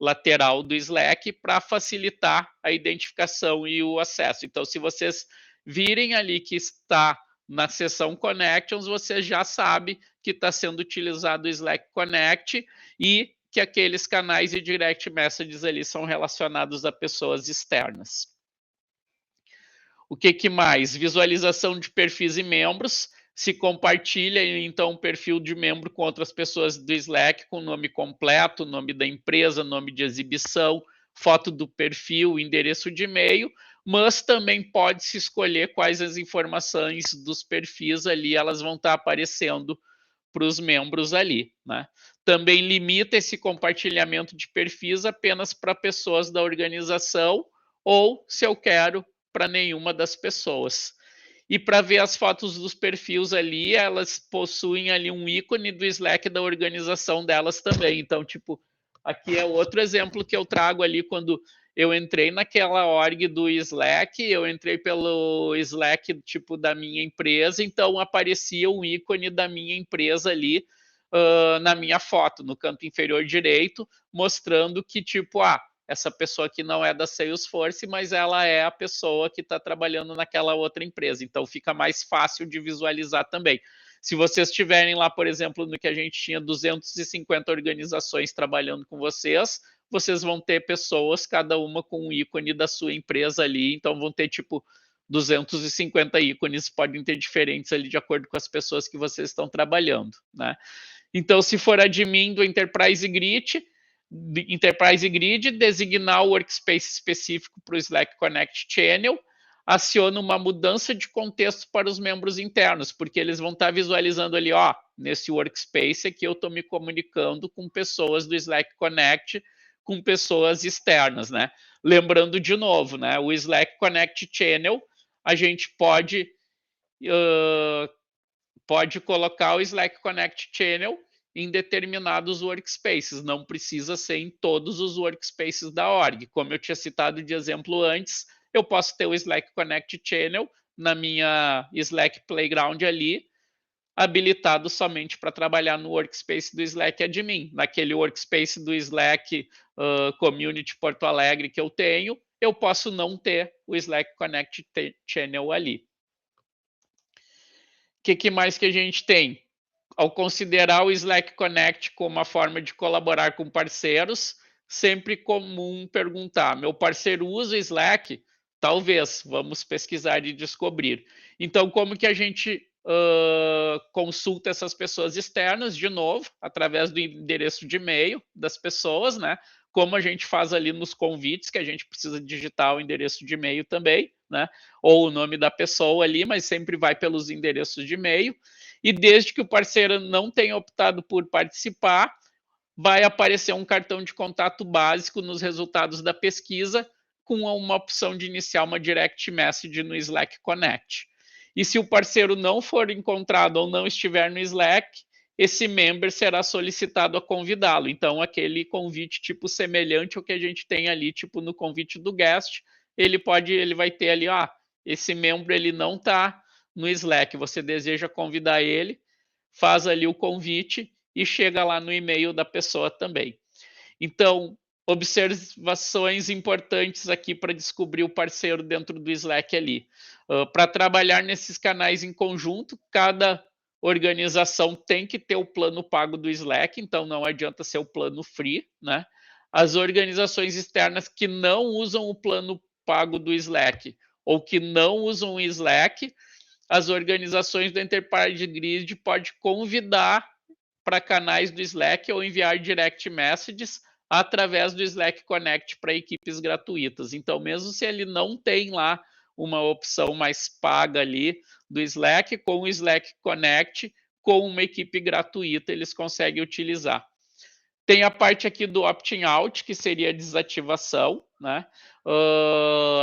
lateral do Slack para facilitar a identificação e o acesso. Então, se vocês virem ali que está na seção Connections, você já sabe que está sendo utilizado o Slack Connect e que aqueles canais de direct messages ali são relacionados a pessoas externas. O que mais? Visualização de perfis e membros. Se compartilha, então, um perfil de membro com outras pessoas do Slack, com nome completo, nome da empresa, nome de exibição, foto do perfil, endereço de e-mail, mas também pode-se escolher quais as informações dos perfis ali, elas vão estar aparecendo para os membros ali, né? Também limita esse compartilhamento de perfis apenas para pessoas da organização ou, se eu quero, para nenhuma das pessoas. E para ver as fotos dos perfis ali, elas possuem ali um ícone do Slack da organização delas também. Então, tipo, aqui é outro exemplo que eu trago ali quando eu entrei naquela org do Slack, eu entrei pelo Slack tipo da minha empresa, então aparecia um ícone da minha empresa ali na minha foto, no canto inferior direito, mostrando que tipo, essa pessoa aqui não é da Salesforce, mas ela é a pessoa que está trabalhando naquela outra empresa. Então fica mais fácil de visualizar também. Se vocês estiverem lá, por exemplo, no que a gente tinha 250 organizações trabalhando com vocês, vocês vão ter pessoas, cada uma com um ícone da sua empresa ali, então vão ter tipo 250 ícones, podem ter diferentes ali de acordo com as pessoas que vocês estão trabalhando, né? Então, se for admin do Enterprise Grid, designar o workspace específico para o Slack Connect Channel, aciona uma mudança de contexto para os membros internos, porque eles vão estar visualizando ali, nesse workspace aqui eu estou me comunicando com pessoas do Slack Connect, com pessoas externas, né? Lembrando de novo, né? O Slack Connect Channel, a gente pode colocar o Slack Connect Channel em determinados workspaces, não precisa ser em todos os workspaces da org. Como eu tinha citado de exemplo antes, eu posso ter o Slack Connect Channel na minha Slack Playground ali, habilitado somente para trabalhar no workspace do Slack Admin. Naquele workspace do Slack Community Porto Alegre que eu tenho, eu posso não ter o Slack Connect Channel ali. O que mais que a gente tem? Ao considerar o Slack Connect como uma forma de colaborar com parceiros, sempre comum perguntar, meu parceiro usa o Slack? Talvez, vamos pesquisar e descobrir. Então, como que a gente consulta essas pessoas externas, de novo, através do endereço de e-mail das pessoas, né? Como a gente faz ali nos convites, que a gente precisa digitar o endereço de e-mail também, né? Ou o nome da pessoa ali, mas sempre vai pelos endereços de e-mail. E desde que o parceiro não tenha optado por participar, vai aparecer um cartão de contato básico nos resultados da pesquisa, com uma opção de iniciar uma direct message no Slack Connect. E se o parceiro não for encontrado ou não estiver no Slack, esse member será solicitado a convidá-lo. Então, aquele convite tipo semelhante ao que a gente tem ali, tipo no convite do guest, ele vai ter ali, esse membro ele não está no Slack, você deseja convidar ele, faz ali o convite e chega lá no e-mail da pessoa também. Então, observações importantes aqui para descobrir o parceiro dentro do Slack ali. Para trabalhar nesses canais em conjunto, cada organização tem que ter o plano pago do Slack, então não adianta ser o plano free, né? As organizações externas que não usam o plano pago do Slack ou que não usam o Slack, as organizações do Enterprise Grid podem convidar para canais do Slack ou enviar direct messages através do Slack Connect para equipes gratuitas. Então, mesmo se ele não tem lá uma opção mais paga ali do Slack, com o Slack Connect, com uma equipe gratuita, eles conseguem utilizar. Tem a parte aqui do opting out, que seria a desativação, né?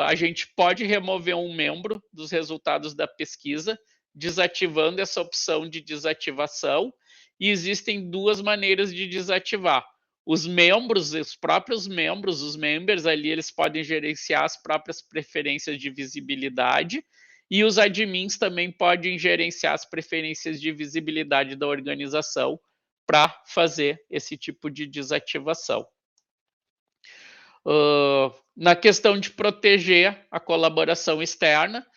A gente pode remover um membro dos resultados da pesquisa, desativando essa opção de desativação, e existem duas maneiras de desativar. Os membros, os próprios membros, os members ali, eles podem gerenciar as próprias preferências de visibilidade, e os admins também podem gerenciar as preferências de visibilidade da organização para fazer esse tipo de desativação. Na questão de proteger a colaboração externa,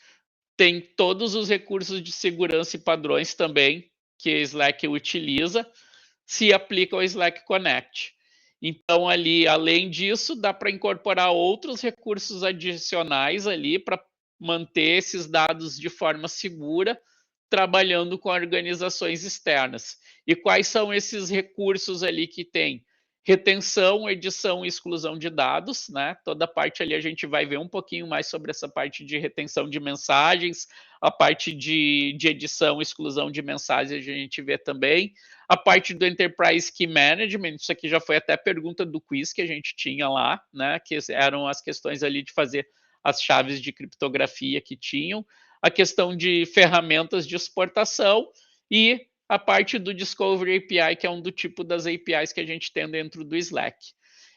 tem todos os recursos de segurança e padrões também que a Slack utiliza, se aplica ao Slack Connect. Então, ali, além disso, dá para incorporar outros recursos adicionais ali para manter esses dados de forma segura, trabalhando com organizações externas. E quais são esses recursos ali que tem? Retenção, edição e exclusão de dados, né? Toda parte ali a gente vai ver um pouquinho mais sobre essa parte de retenção de mensagens, a parte de edição e exclusão de mensagens a gente vê também, a parte do Enterprise Key Management, isso aqui já foi até pergunta do quiz que a gente tinha lá, né? Que eram as questões ali de fazer as chaves de criptografia que tinham, a questão de ferramentas de exportação e a parte do Discovery API, que é um do tipo das APIs que a gente tem dentro do Slack.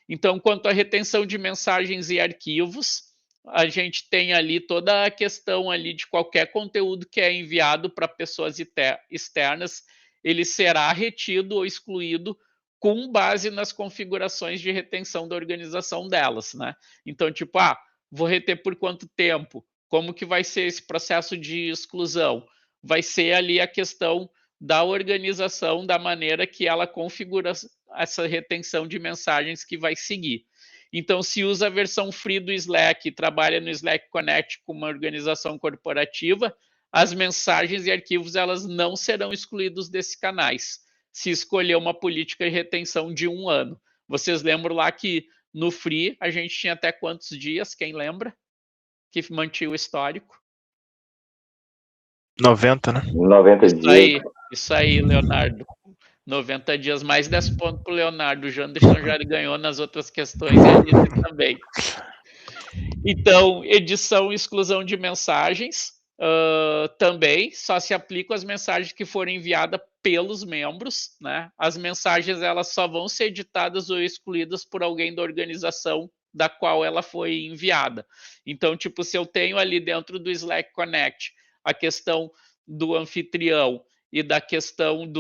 Então, quanto à retenção de mensagens e arquivos, a gente tem ali toda a questão ali de qualquer conteúdo que é enviado para pessoas externas, ele será retido ou excluído com base nas configurações de retenção da organização delas, né? Então, tipo, vou reter por quanto tempo? Como que vai ser esse processo de exclusão? Vai ser ali a questão da organização, da maneira que ela configura essa retenção de mensagens que vai seguir. Então, se usa a versão free do Slack e trabalha no Slack Connect com uma organização corporativa, as mensagens e arquivos elas não serão excluídos desses canais, se escolher uma política de retenção de 1 ano. Vocês lembram lá que no free a gente tinha até quantos dias, quem lembra? Que mantinha o histórico? 90, né? 90 dias. Isso aí, Leonardo. 90 dias, mais 10 pontos para o Leonardo. O Janderson já ganhou nas outras questões e ele também. Então, edição e exclusão de mensagens também só se aplicam as mensagens que forem enviadas pelos membros, né? As mensagens elas só vão ser editadas ou excluídas por alguém da organização da qual ela foi enviada. Então, tipo, se eu tenho ali dentro do Slack Connect a questão do anfitrião e da questão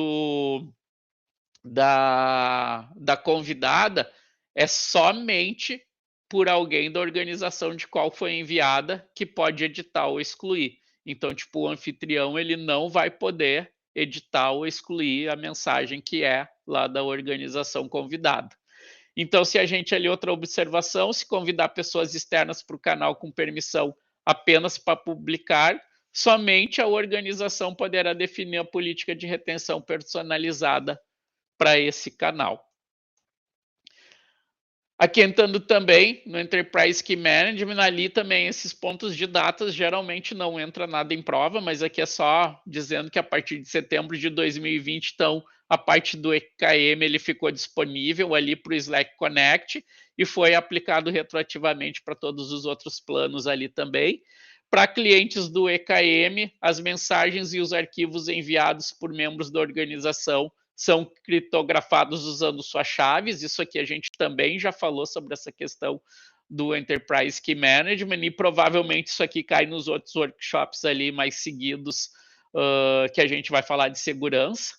da convidada é somente por alguém da organização de qual foi enviada que pode editar ou excluir. Então, tipo, o anfitrião ele não vai poder editar ou excluir a mensagem que é lá da organização convidada. Então, se a gente ali, outra observação, se convidar pessoas externas para o canal com permissão apenas para publicar, somente a organização poderá definir a política de retenção personalizada para esse canal. Aqui entrando também no Enterprise Key Management, ali também esses pontos de datas geralmente não entra nada em prova, mas aqui é só dizendo que a partir de setembro de 2020, então, a parte do EKM ele ficou disponível ali para o Slack Connect e foi aplicado retroativamente para todos os outros planos ali também. Para clientes do EKM, as mensagens e os arquivos enviados por membros da organização são criptografados usando suas chaves. Isso aqui a gente também já falou sobre essa questão do Enterprise Key Management e provavelmente isso aqui cai nos outros workshops ali mais seguidos que a gente vai falar de segurança.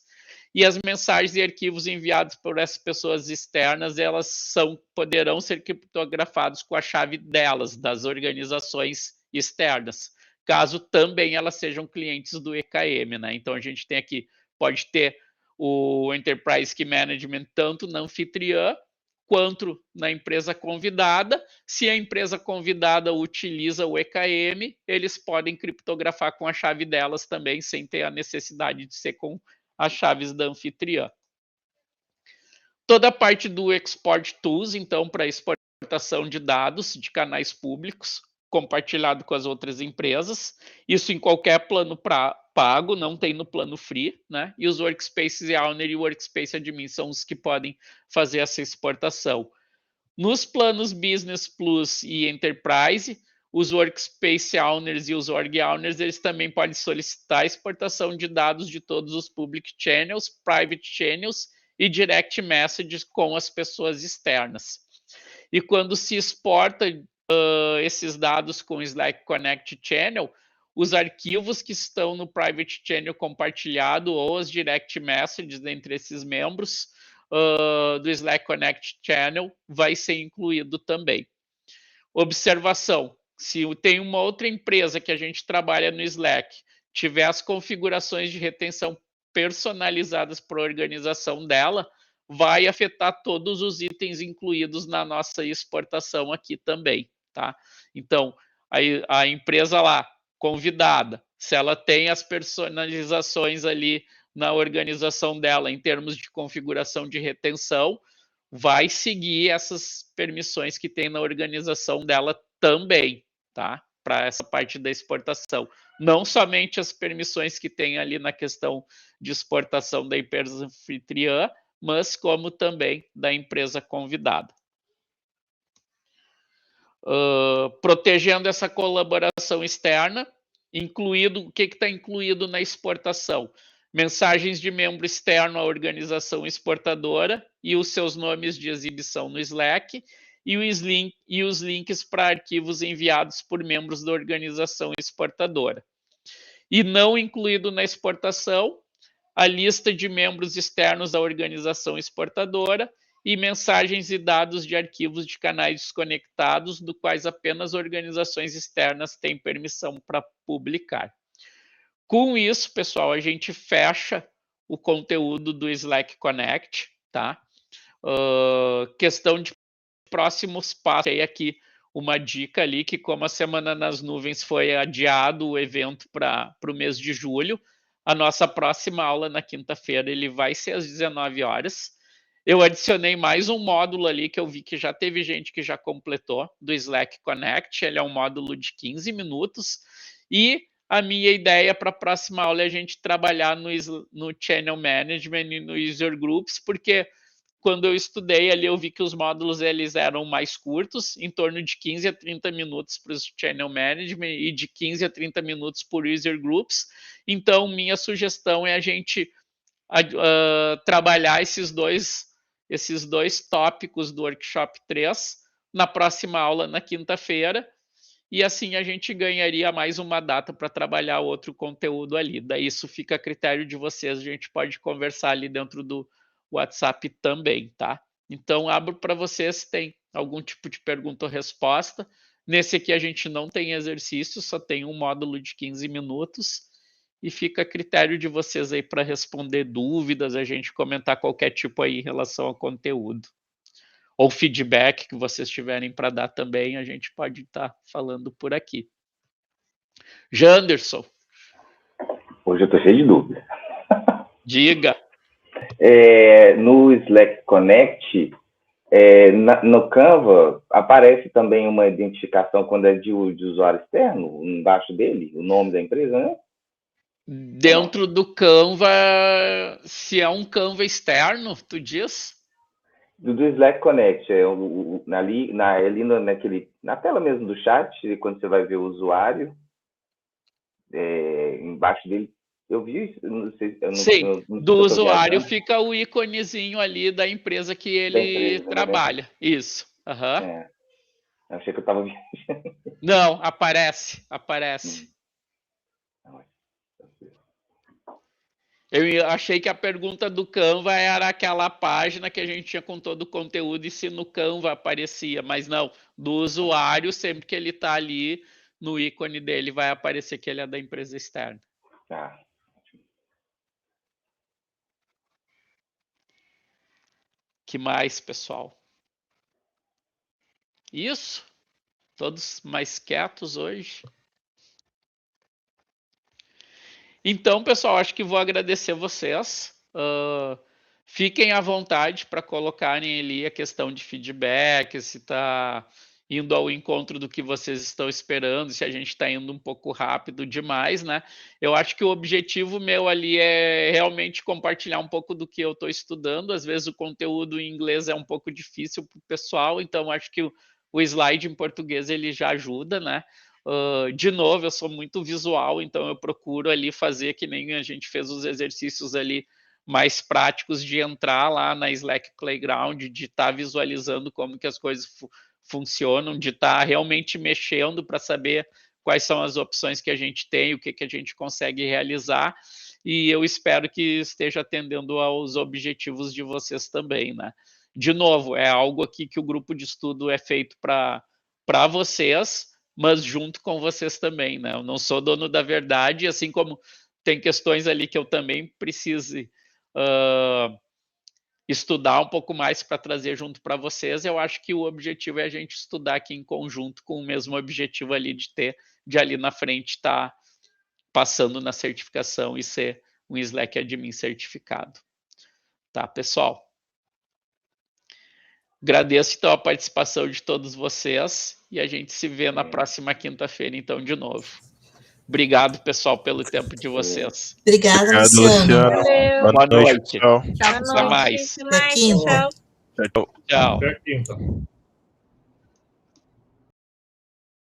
E as mensagens e arquivos enviados por essas pessoas externas, elas poderão ser criptografados com a chave delas, das organizações externas, caso também elas sejam clientes do EKM, né? Então a gente tem aqui, pode ter o Enterprise Key Management tanto na anfitriã quanto na empresa convidada. Se a empresa convidada utiliza o EKM, eles podem criptografar com a chave delas também, sem ter a necessidade de ser com as chaves da anfitriã. Toda a parte do Export Tools, então, para exportação de dados de canais públicos, compartilhado com as outras empresas. Isso em qualquer plano pago, não tem no plano free, né? E os Workspaces Owner e Workspace Admin são os que podem fazer essa exportação. Nos planos Business Plus e Enterprise, os Workspace Owners e os Org Owners, eles também podem solicitar a exportação de dados de todos os Public Channels, Private Channels e Direct Messages com as pessoas externas. E quando se exporta esses dados com o Slack Connect Channel, os arquivos que estão no Private Channel compartilhado ou as Direct Messages entre esses membros do Slack Connect Channel vai ser incluído também. Observação, se tem uma outra empresa que a gente trabalha no Slack, tiver as configurações de retenção personalizadas para a organização dela, vai afetar todos os itens incluídos na nossa exportação aqui também, tá? Então, a empresa lá, convidada, se ela tem as personalizações ali na organização dela em termos de configuração de retenção, vai seguir essas permissões que tem na organização dela também, tá? Para essa parte da exportação. Não somente as permissões que tem ali na questão de exportação da empresa anfitriã, mas como também da empresa convidada. Protegendo essa colaboração externa, o que está incluído na exportação? Mensagens de membro externo à organização exportadora e os seus nomes de exibição no Slack e os links para arquivos enviados por membros da organização exportadora. E não incluído na exportação, a lista de membros externos da organização exportadora e mensagens e dados de arquivos de canais desconectados, do quais apenas organizações externas têm permissão para publicar. Com isso, pessoal, a gente fecha o conteúdo do Slack Connect, tá? Questão de próximos passos, aí aqui uma dica ali, que como a Semana nas Nuvens foi adiado o evento para o mês de julho, a nossa próxima aula na quinta-feira ele vai ser às 19 horas. Eu adicionei mais um módulo ali que eu vi que já teve gente que já completou, do Slack Connect. Ele é um módulo de 15 minutos. E a minha ideia para a próxima aula é a gente trabalhar no Channel Management e no User Groups, porque quando eu estudei ali, eu vi que os módulos eles eram mais curtos, em torno de 15 a 30 minutos para o Channel Management e de 15 a 30 minutos por User Groups. Então, minha sugestão é a gente trabalhar esses dois tópicos do Workshop 3 na próxima aula, na quinta-feira, e assim a gente ganharia mais uma data para trabalhar outro conteúdo ali. Daí isso fica a critério de vocês, a gente pode conversar ali dentro do WhatsApp também, tá? Então, abro para vocês se tem algum tipo de pergunta ou resposta. Nesse aqui a gente não tem exercício, só tem um módulo de 15 minutos e fica a critério de vocês aí para responder dúvidas, a gente comentar qualquer tipo aí em relação ao conteúdo. Ou feedback que vocês tiverem para dar também, a gente pode estar falando por aqui. Janderson. Hoje eu estou cheio de dúvidas. Diga. No Slack Connect, no Canva, aparece também uma identificação quando é de usuário externo, embaixo dele, o nome da empresa, né? Dentro do Canva, se é um Canva externo, tu diz? Do Slack Connect, ali na tela mesmo do chat, quando você vai ver o usuário, embaixo dele, eu vi isso, não sei. Sim, do usuário fica o íconezinho ali da empresa que ele trabalha. Né? Isso. Uhum. Achei que eu estava viajando. Não, aparece. Eu achei que a pergunta do Canva era aquela página que a gente tinha com todo o conteúdo e se no Canva aparecia, mas não, do usuário, sempre que ele está ali, no ícone dele vai aparecer que ele é da empresa externa. Tá. Que mais, pessoal? Isso? Todos mais quietos hoje? Então, pessoal, acho que vou agradecer vocês. Fiquem à vontade para colocarem ali a questão de feedback, se está indo ao encontro do que vocês estão esperando, se a gente está indo um pouco rápido demais, né? Eu acho que o objetivo meu ali é realmente compartilhar um pouco do que eu estou estudando. Às vezes o conteúdo em inglês é um pouco difícil para o pessoal, então acho que o slide em português ele já ajuda, né? De novo, eu sou muito visual, então eu procuro ali fazer que nem a gente fez os exercícios ali mais práticos de entrar lá na Slack Playground, de estar visualizando como que as coisas funcionam, de estar realmente mexendo para saber quais são as opções que a gente tem, o que a gente consegue realizar, e eu espero que esteja atendendo aos objetivos de vocês também, né? De novo, é algo aqui que o grupo de estudo é feito para vocês, mas junto com vocês também, né? Eu não sou dono da verdade, assim como tem questões ali que eu também precise estudar um pouco mais para trazer junto para vocês. Eu acho que o objetivo é a gente estudar aqui em conjunto com o mesmo objetivo ali de ali na frente estar passando na certificação e ser um Slack Admin certificado. Tá, pessoal? Agradeço, então, a participação de todos vocês e a gente se vê na próxima quinta-feira, então, de novo. Obrigado, pessoal, pelo tempo de vocês. Obrigada, Luciano. Boa noite. Tchau. Até mais. Até quinta. Tchau. Até quinta.